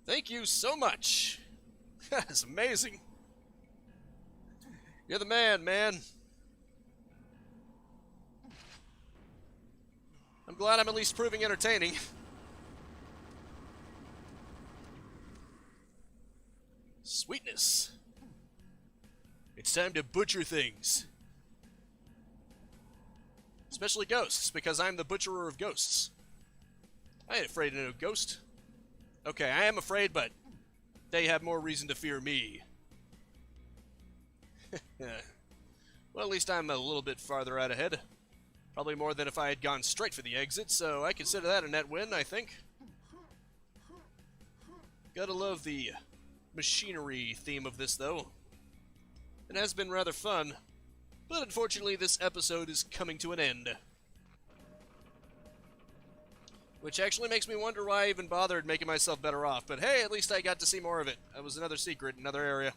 Thank you so much. That is amazing. You're the man, man. I'm glad I'm at least proving entertaining. Sweetness. It's time to butcher things. Especially ghosts, because I'm the butcherer of ghosts. I ain't afraid of no ghost. Okay, I am afraid, but they have more reason to fear me. Well, at least I'm a little bit farther out ahead. Probably more than if I had gone straight for the exit, so I consider that a net win, I think. Gotta love the machinery theme of this, though. It has been rather fun, but unfortunately this episode is coming to an end. Which actually makes me wonder why I even bothered making myself better off, but hey, at least I got to see more of it. That was another secret, another area.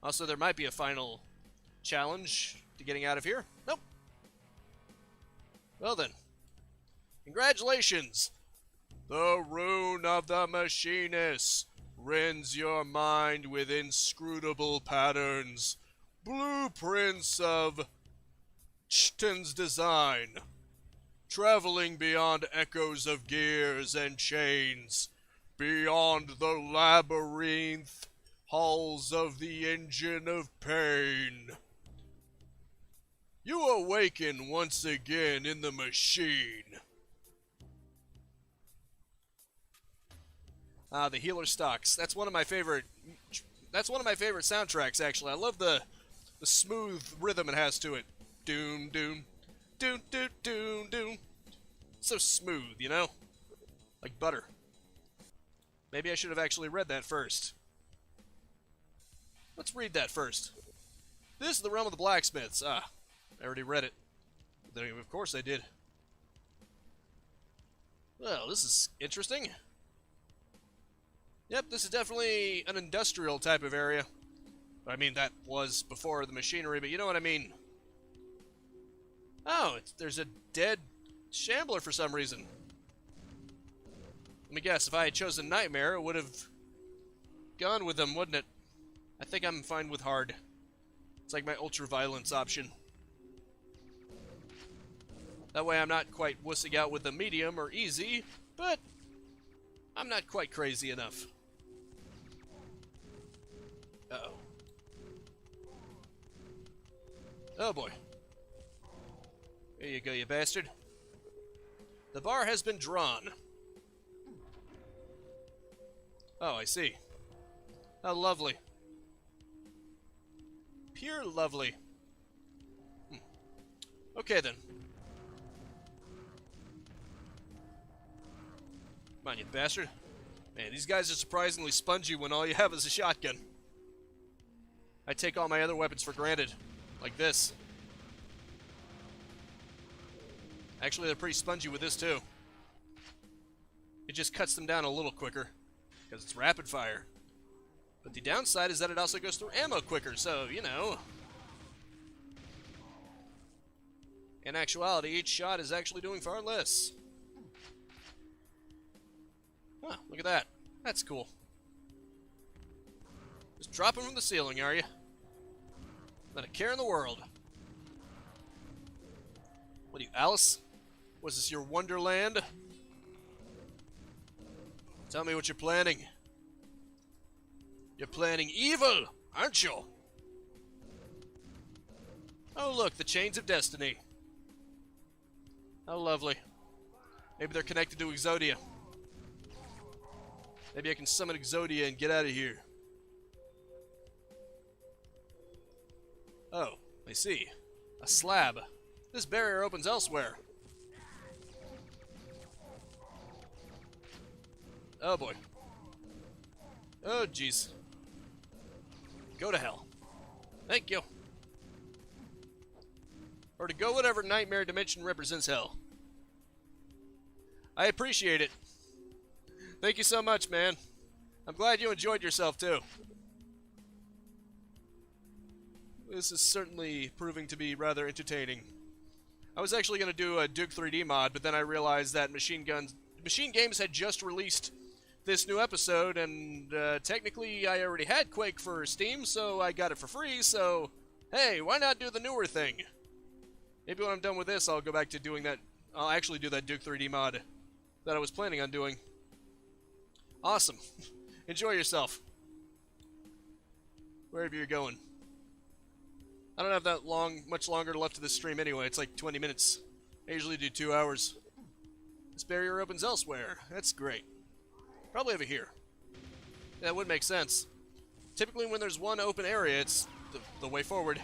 Also, there might be a final challenge to getting out of here. Nope. Well then, congratulations! The Rune of the Machinist rends your mind with inscrutable patterns, blueprints of Chten's design, traveling beyond echoes of gears and chains, beyond the labyrinth halls of the engine of pain. You awaken once again in the machine. Ah, the healer stocks. That's one of my favorite. That's one of my favorite soundtracks. Actually, I love the smooth rhythm it has to it. Doom, doom, doom, doom, doom, doom. So smooth, you know, like butter. Maybe I should have actually read that first. Let's read that first. This is the realm of the blacksmiths. Ah, I already read it. Of course I did. Well, this is interesting. Yep, this is definitely an industrial type of area. I mean, that was before the machinery, but you know what I mean. Oh, there's a dead Shambler for some reason. Let me guess, if I had chosen Nightmare, it would have gone with them, wouldn't it? I think I'm fine with hard. It's like my ultra-violence option. That way I'm not quite wussing out with the medium or easy, but I'm not quite crazy enough. Uh-oh. Oh boy. Here you go, you bastard. The bar has been drawn. Oh, I see. How lovely. Pure lovely. Okay, then. Come on, you bastard. Man, these guys are surprisingly spongy when all you have is a shotgun. I take all my other weapons for granted. Like this. Actually, they're pretty spongy with this, too. It just cuts them down a little quicker, because it's rapid fire. But the downside is that it also goes through ammo quicker, so, you know. In actuality, each shot is actually doing far less. Huh, look at that. That's cool. Just dropping from the ceiling, are you? Not a care in the world. What are you, Alice? Was this your wonderland? Tell me what you're planning. You're planning evil, aren't you? Oh look, the chains of destiny. How lovely. Maybe they're connected to Exodia. Maybe I can summon Exodia and get out of here. Oh, I see. A slab. This barrier opens elsewhere. Oh boy. Oh jeez. Go to hell. Thank you. Or to go whatever nightmare dimension represents hell. I appreciate it. Thank you so much, man. I'm glad you enjoyed yourself, too. This is certainly proving to be rather entertaining. I was actually going to do a Duke 3D mod, but then I realized that Machine Games had just released this new episode, and technically I already had Quake for Steam, so I got it for free, so hey, why not do the newer thing? Maybe when I'm done with this, I'll go back to doing that. I'll actually do that Duke 3D mod that I was planning on doing. Awesome. Enjoy yourself. Wherever you're going. I don't have that much longer left of this stream anyway. It's like 20 minutes. I usually do 2 hours. This barrier opens elsewhere. That's great. Probably over here. Yeah, that would make sense. Typically when there's one open area, it's the way forward.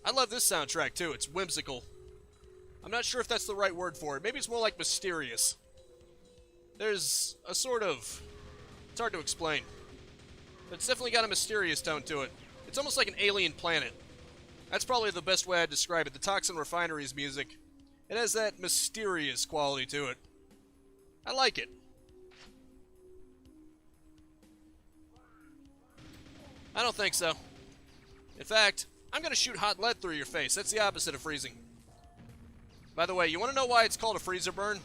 I love this soundtrack too. It's whimsical. I'm not sure if that's the right word for it. Maybe it's more like mysterious. There's a sort of... It's hard to explain. But it's definitely got a mysterious tone to it. It's almost like an alien planet. That's probably the best way I'd describe it. The Toxin Refinery's music. It has that mysterious quality to it. I like it. I don't think so. In fact, I'm gonna shoot hot lead through your face. That's the opposite of freezing. By the way, you want to know why it's called a freezer burn?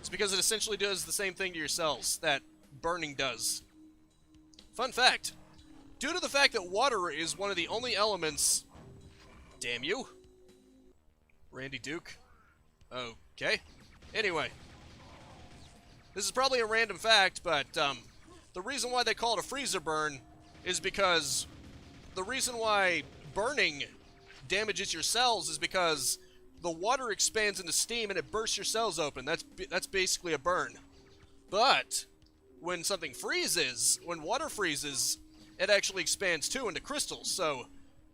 It's because it essentially does the same thing to your cells that burning does. Fun fact. Due to the fact that water is one of the only elements... Damn you. Randy Duke. Okay. Anyway. This is probably a random fact, but the reason why they call it a freezer burn is because the reason why burning damages your cells is because the water expands into steam and it bursts your cells open. That's basically a burn. But when something freezes, when water freezes, it actually expands too into crystals. So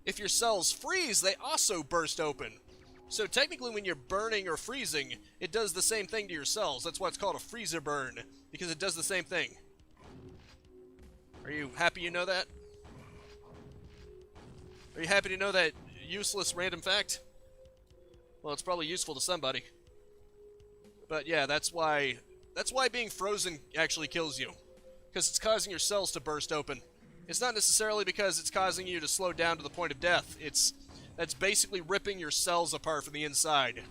if your cells freeze, they also burst open. So technically when you're burning or freezing, it does the same thing to your cells. That's why it's called a freezer burn, because it does the same thing. Are you happy you know that? Are you happy to know that useless random fact? Well, it's probably useful to somebody. But yeah, that's why being frozen actually kills you. Because it's causing your cells to burst open. It's not necessarily because it's causing you to slow down to the point of death. That's basically ripping your cells apart from the inside.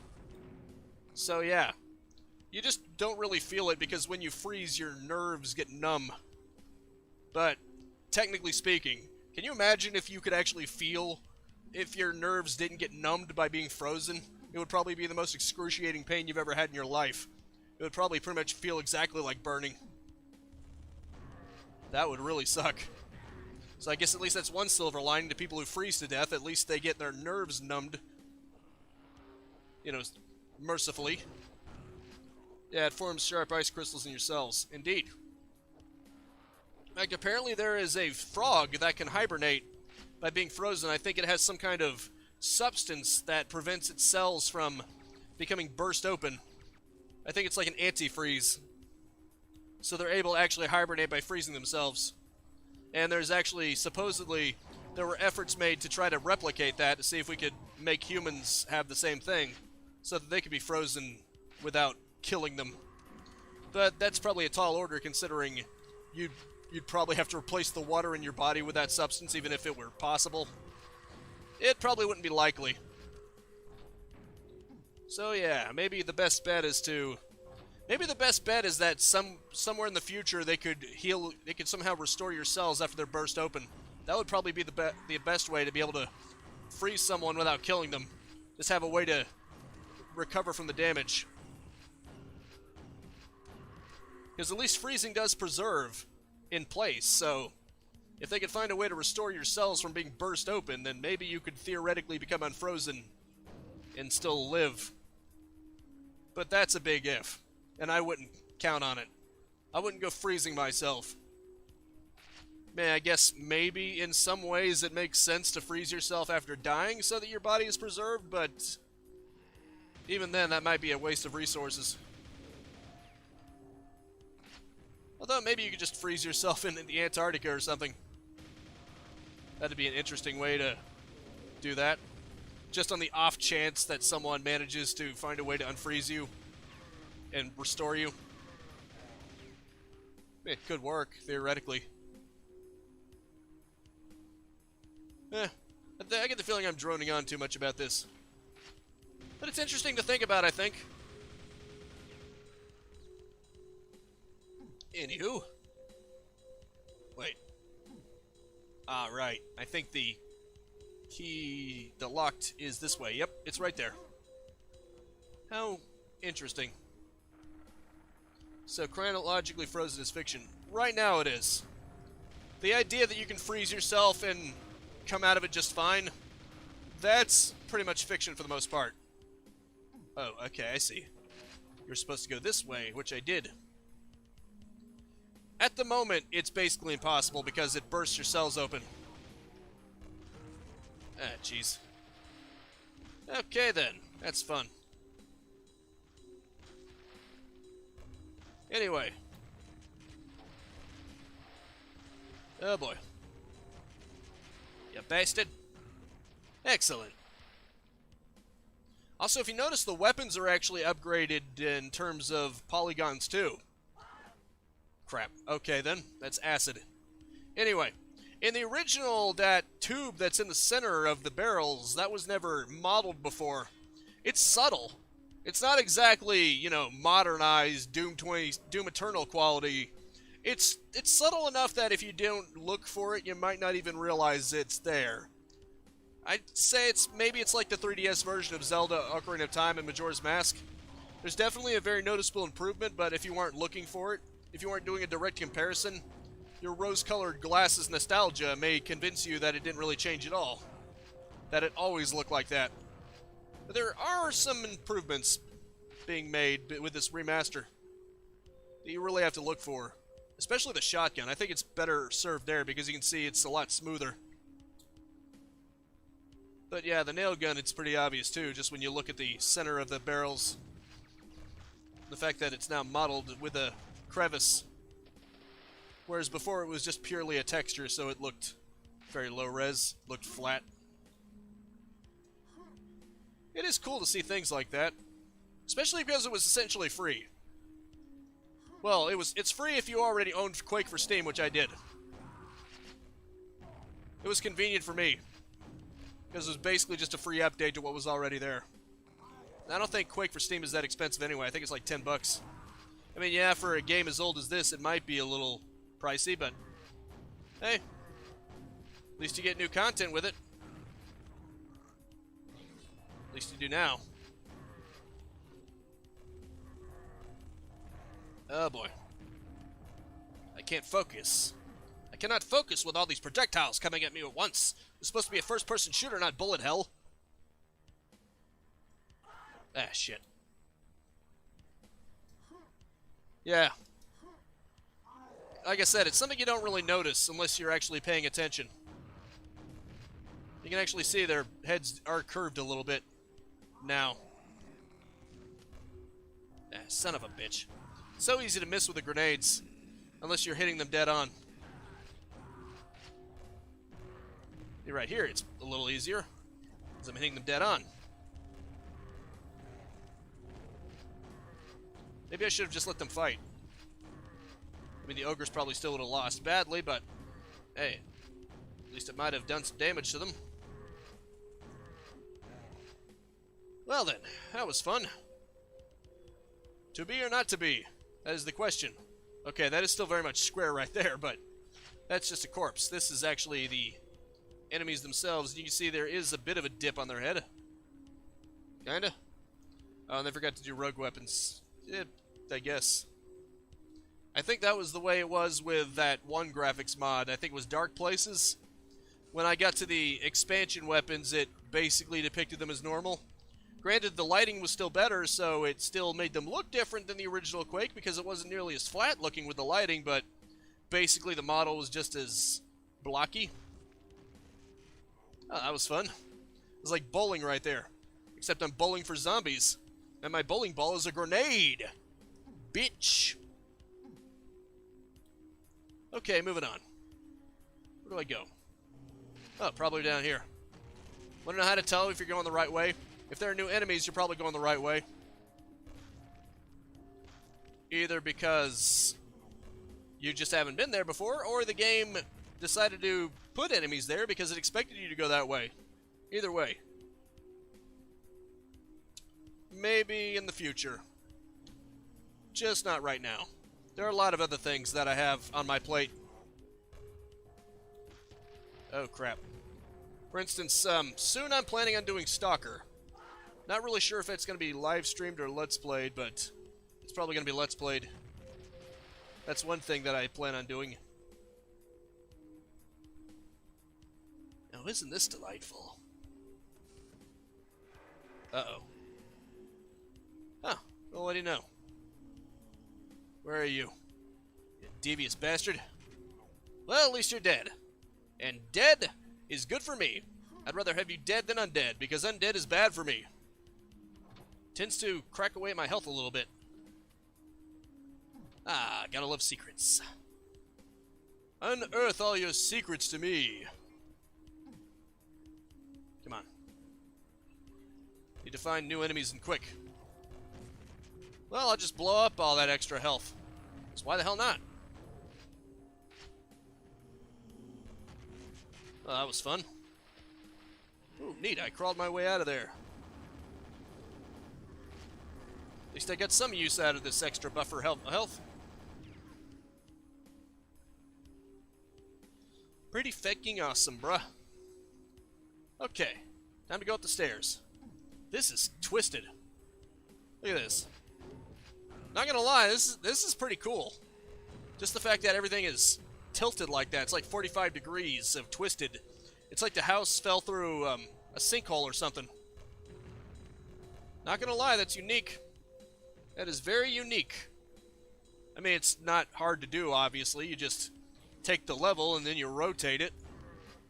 So yeah. You just don't really feel it because when you freeze, your nerves get numb. But, technically speaking, can you imagine if you could actually feel if your nerves didn't get numbed by being frozen? It would probably be the most excruciating pain you've ever had in your life. It would probably pretty much feel exactly like burning. That would really suck. So I guess at least that's one silver lining to people who freeze to death. At least they get their nerves numbed. You know, mercifully. Yeah, it forms sharp ice crystals in your cells. Indeed. In fact, apparently there is a frog that can hibernate by being frozen. I think it has some kind of substance that prevents its cells from becoming burst open. I think it's like an antifreeze. So they're able to actually hibernate by freezing themselves. And there's actually, supposedly, there were efforts made to try to replicate that, to see if we could make humans have the same thing, so that they could be frozen without killing them. But that's probably a tall order, considering you'd probably have to replace the water in your body with that substance, even if it were possible. It probably wouldn't be likely. So yeah, maybe the best bet is that somewhere in the future they could somehow restore your cells after they're burst open. That would probably be the best way to be able to freeze someone without killing them. Just have a way to recover from the damage. Because at least freezing does preserve in place, so if they could find a way to restore your cells from being burst open, then maybe you could theoretically become unfrozen and still live. But that's a big if, and I wouldn't count on it. I wouldn't go freezing myself. Man, I guess maybe in some ways it makes sense to freeze yourself after dying so that your body is preserved, but even then that might be a waste of resources. Although maybe you could just freeze yourself in the Antarctica or something. That'd be an interesting way to do that. Just on the off chance that someone manages to find a way to unfreeze you and restore you. It could work, theoretically. I get the feeling I'm droning on too much about this. But it's interesting to think about, I think. Anywho. Wait. Ah, right. I think the key, the locked, is this way. Yep, it's right there. How interesting. So, chronologically frozen is fiction. Right now it is. The idea that you can freeze yourself and come out of it just fine, that's pretty much fiction for the most part. Oh, okay, I see. You're supposed to go this way, which I did. At the moment, it's basically impossible because it bursts your cells open. Ah, jeez. Okay then, that's fun. Anyway. Oh boy. You bastard. Excellent. Also, if you notice, the weapons are actually upgraded in terms of polygons too. Crap. Okay then, that's acid. Anyway, in the original, that tube that's in the center of the barrels, that was never modeled before. It's subtle. It's not exactly, you know, modernized Doom Eternal quality. It's subtle enough that if you don't look for it, you might not even realize it's there. I'd say maybe it's like the 3DS version of Zelda Ocarina of Time and Majora's Mask. There's definitely a very noticeable improvement, but if you aren't looking for it, if you aren't doing a direct comparison, your rose-colored glasses nostalgia may convince you that it didn't really change at all. That it always looked like that. But there are some improvements being made with this remaster that you really have to look for. Especially the shotgun. I think it's better served there because you can see it's a lot smoother. But yeah, the nail gun, it's pretty obvious too, just when you look at the center of the barrels. The fact that it's now modeled with a crevice. Whereas before it was just purely a texture, so it looked very low res, looked flat. It is cool to see things like that. Especially because it was essentially free. Well, it's free if you already owned Quake for Steam, which I did. It was convenient for me. Because it was basically just a free update to what was already there. I don't think Quake for Steam is that expensive anyway. I think it's like $10. I mean, yeah, for a game as old as this, it might be a little pricey, but hey, at least you get new content with it. At least you do now. Oh boy. I can't focus. I cannot focus with all these projectiles coming at me at once. It's supposed to be a first-person shooter, not bullet hell. Ah, shit. Yeah. Like I said, it's something you don't really notice unless you're actually paying attention. You can actually see their heads are curved a little bit now. Ah, son of a bitch. So easy to miss with the grenades, unless you're hitting them dead on. Right here, it's a little easier, because I'm hitting them dead on. Maybe I should have just let them fight. I mean, the ogres probably still would have lost badly, but hey, at least it might have done some damage to them. Well then, that was fun. To be or not to be? That is the question. Okay, that is still very much square right there, but that's just a corpse. This is actually the enemies themselves. You can see there is a bit of a dip on their head. Kinda. Oh, and they forgot to do rogue weapons. I guess. I think that was the way it was with that one graphics mod. I think it was Dark Places. When I got to the expansion weapons, it basically depicted them as normal. Granted, the lighting was still better, so it still made them look different than the original Quake because it wasn't nearly as flat looking with the lighting, but basically the model was just as blocky. Oh, that was fun. It was like bowling right there. Except I'm bowling for zombies. And my bowling ball is a grenade. Bitch. Okay, moving on. Where do I go? Oh, probably down here. Want to know how to tell if you're going the right way? If there are new enemies, you're probably going the right way. Either because you just haven't been there before, or the game decided to put enemies there because it expected you to go that way. Either way. Maybe in the future. Just not right now. There are a lot of other things that I have on my plate. Oh, crap. For instance, soon I'm planning on doing Stalker. Not really sure if it's going to be live streamed or Let's Played, but it's probably going to be Let's Played. That's one thing that I plan on doing. Now, isn't this delightful? Uh-oh. Huh. Well, what do you know? Where are you? You devious bastard. Well, at least you're dead. And dead is good for me. I'd rather have you dead than undead, because undead is bad for me. Tends to crack away at my health a little bit. Ah, gotta love secrets. Unearth all your secrets to me. Come on. Need to find new enemies and quick. Well, I'll just blow up all that extra health. So why the hell not? Well, that was fun. Ooh, neat. I crawled my way out of there. At least I got some use out of this extra buffer health. Pretty fucking awesome, bruh. Okay, time to go up the stairs. This is twisted. Look at this. Not gonna lie, this is pretty cool. Just the fact that everything is tilted like that. It's like 45 degrees of twisted. It's like the house fell through a sinkhole or something. Not gonna lie, that's unique. That is very unique. I mean, it's not hard to do, obviously. You just take the level and then you rotate it.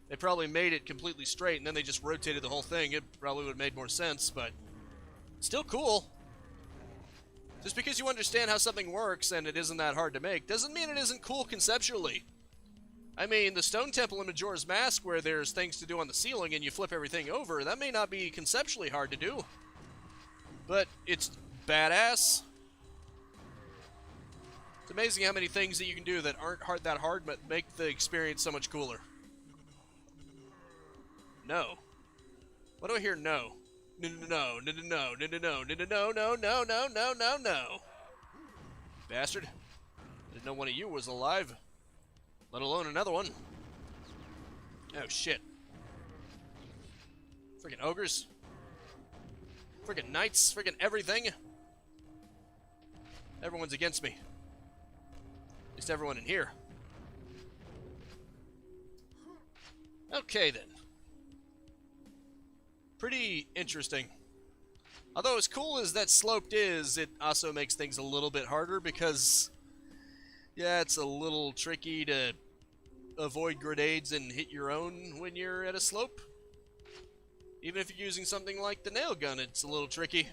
They probably made it completely straight and then they just rotated the whole thing. It probably would have made more sense, but still cool. Just because you understand how something works and it isn't that hard to make doesn't mean it isn't cool conceptually. I mean, the stone temple in Majora's Mask where there's things to do on the ceiling and you flip everything over, that may not be conceptually hard to do. But it's badass. It's amazing how many things that you can do that aren't that hard but make the experience so much cooler. No. What do I hear? No. No, no, no, no, no, no, no, no, no, no, no, no, no, no, no, no. Bastard. Didn't know one of you was alive. Let alone another one. Oh, shit. Freaking ogres. Freaking knights. Freaking everything. Everyone's against me. At least everyone in here. Okay, then. Pretty interesting. Although as cool as that sloped is, it also makes things a little bit harder because, yeah, it's a little tricky to avoid grenades and hit your own when you're at a slope. Even if you're using something like the nail gun, it's a little tricky.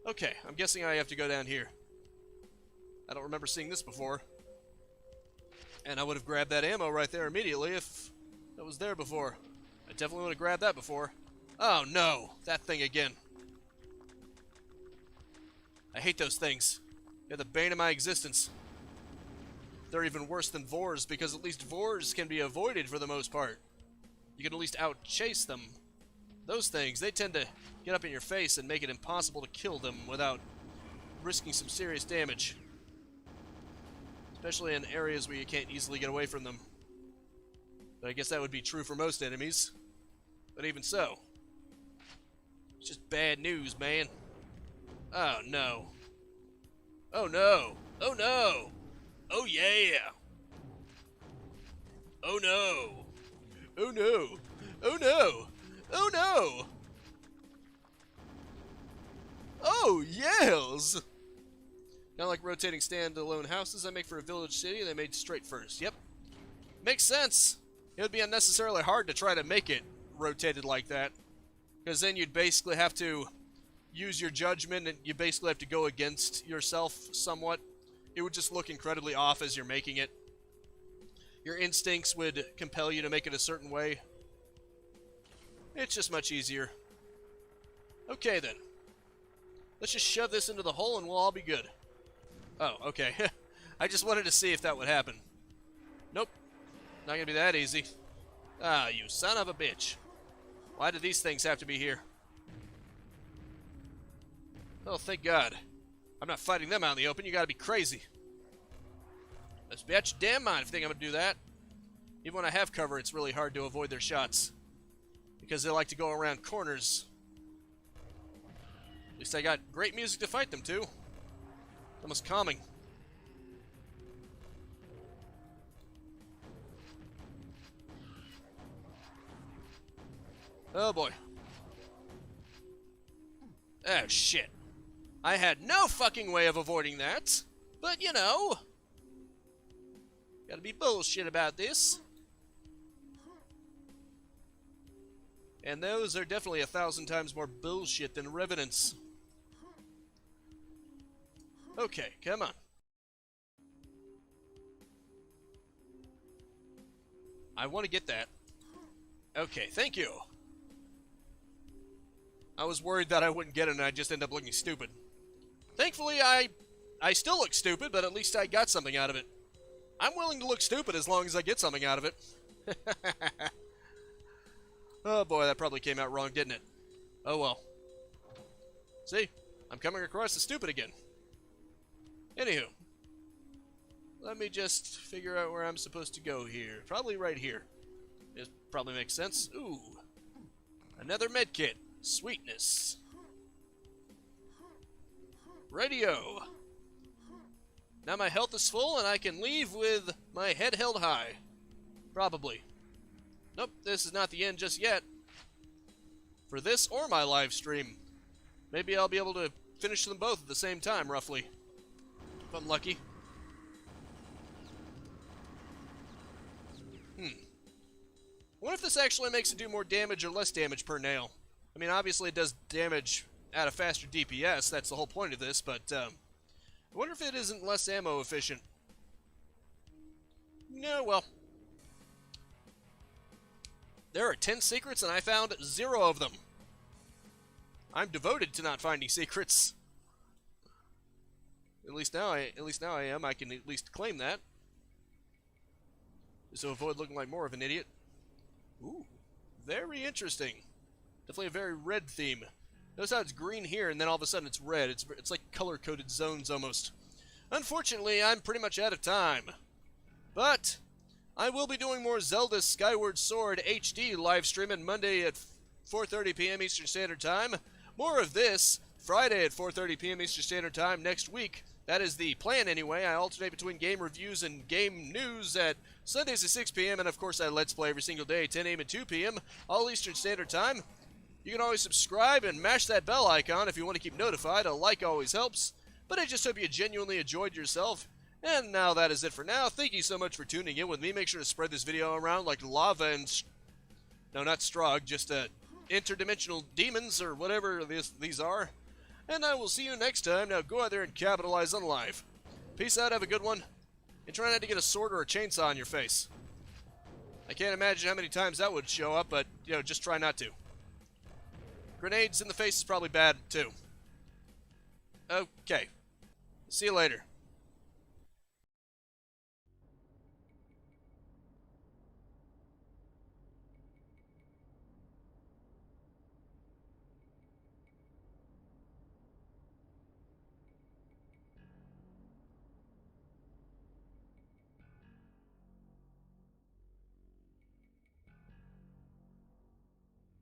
Okay, I'm guessing I have to go down here. I don't remember seeing this before. And I would have grabbed that ammo right there immediately if that was there before. I definitely would have grabbed that before. Oh no, that thing again. I hate those things. They're the bane of my existence. They're even worse than Vors, because at least Vors can be avoided for the most part. You can at least out-chase them. Those things, they tend to get up in your face and make it impossible to kill them without risking some serious damage. Especially in areas where you can't easily get away from them. But I guess that would be true for most enemies. But even so, it's just bad news, man. Oh no. Oh no. Oh no. Oh yeah. Oh no. Oh no. Oh no. Oh no. Oh yes. Kind of like rotating standalone houses I make for a village city, they made straight first. Yep. Makes sense. It would be unnecessarily hard to try to make it rotated like that. Because then you'd basically have to use your judgment and you basically have to go against yourself somewhat. It would just look incredibly off as you're making it. Your instincts would compel you to make it a certain way. It's just much easier. Okay then. Let's just shove this into the hole and we'll all be good. Oh, okay. I just wanted to see if that would happen. Nope. Not gonna be that easy. Ah, you son of a bitch. Why do these things have to be here? Oh, thank God. I'm not fighting them out in the open. You gotta be crazy. Let's be out your damn mind if you think I'm gonna do that. Even when I have cover, it's really hard to avoid their shots. Because they like to go around corners. At least I got great music to fight them to. Almost calming. Oh boy. Oh shit. I had no fucking way of avoiding that. But you know. Gotta be bullshit about this. And those are definitely 1,000 times more bullshit than Revenants. Okay, come on. I want to get that. Okay, thank you. I was worried that I wouldn't get it and I'd just end up looking stupid. Thankfully, I still look stupid, but at least I got something out of it. I'm willing to look stupid as long as I get something out of it. Oh boy, that probably came out wrong, didn't it? Oh well. See? I'm coming across as stupid again. Anywho. Let me just figure out where I'm supposed to go here. Probably right here. It probably makes sense. Ooh. Another medkit. Sweetness. Radio. Now my health is full and I can leave with my head held high. Probably. Nope, this is not the end just yet. For this or my live stream. Maybe I'll be able to finish them both at the same time, roughly. If I'm lucky. What if this actually makes it do more damage or less damage per nail? I mean, obviously it does damage at a faster DPS, that's the whole point of this, but I wonder if it isn't less ammo efficient. No, well. There are 10 secrets and I found 0 of them. I'm devoted to not finding secrets. At least now I am. I can at least claim that. Just to avoid looking like more of an idiot. Ooh, very interesting. Definitely a very red theme. Notice how it's green here and then all of a sudden it's red. It's like color-coded zones almost. Unfortunately, I'm pretty much out of time. But I will be doing more Zelda Skyward Sword HD live streaming Monday at 4:30 p.m. Eastern Standard Time. More of this Friday at 4:30 p.m. Eastern Standard Time next week. That is the plan anyway. I alternate between game reviews and game news at Sundays at 6 p.m. and of course I Let's Play every single day at 10 a.m. and 2 p.m. all Eastern Standard Time. You can always subscribe and mash that bell icon if you want to keep notified. A like always helps. But I just hope you genuinely enjoyed yourself. And now that is it for now. Thank you so much for tuning in with me. Make sure to spread this video around like lava and No, not Strog, just interdimensional demons or whatever these are. And I will see you next time. Now go out there and capitalize on life. Peace out, have a good one. And try not to get a sword or a chainsaw in your face. I can't imagine how many times that would show up, but, you know, just try not to. Grenades in the face is probably bad, too. Okay. See you later.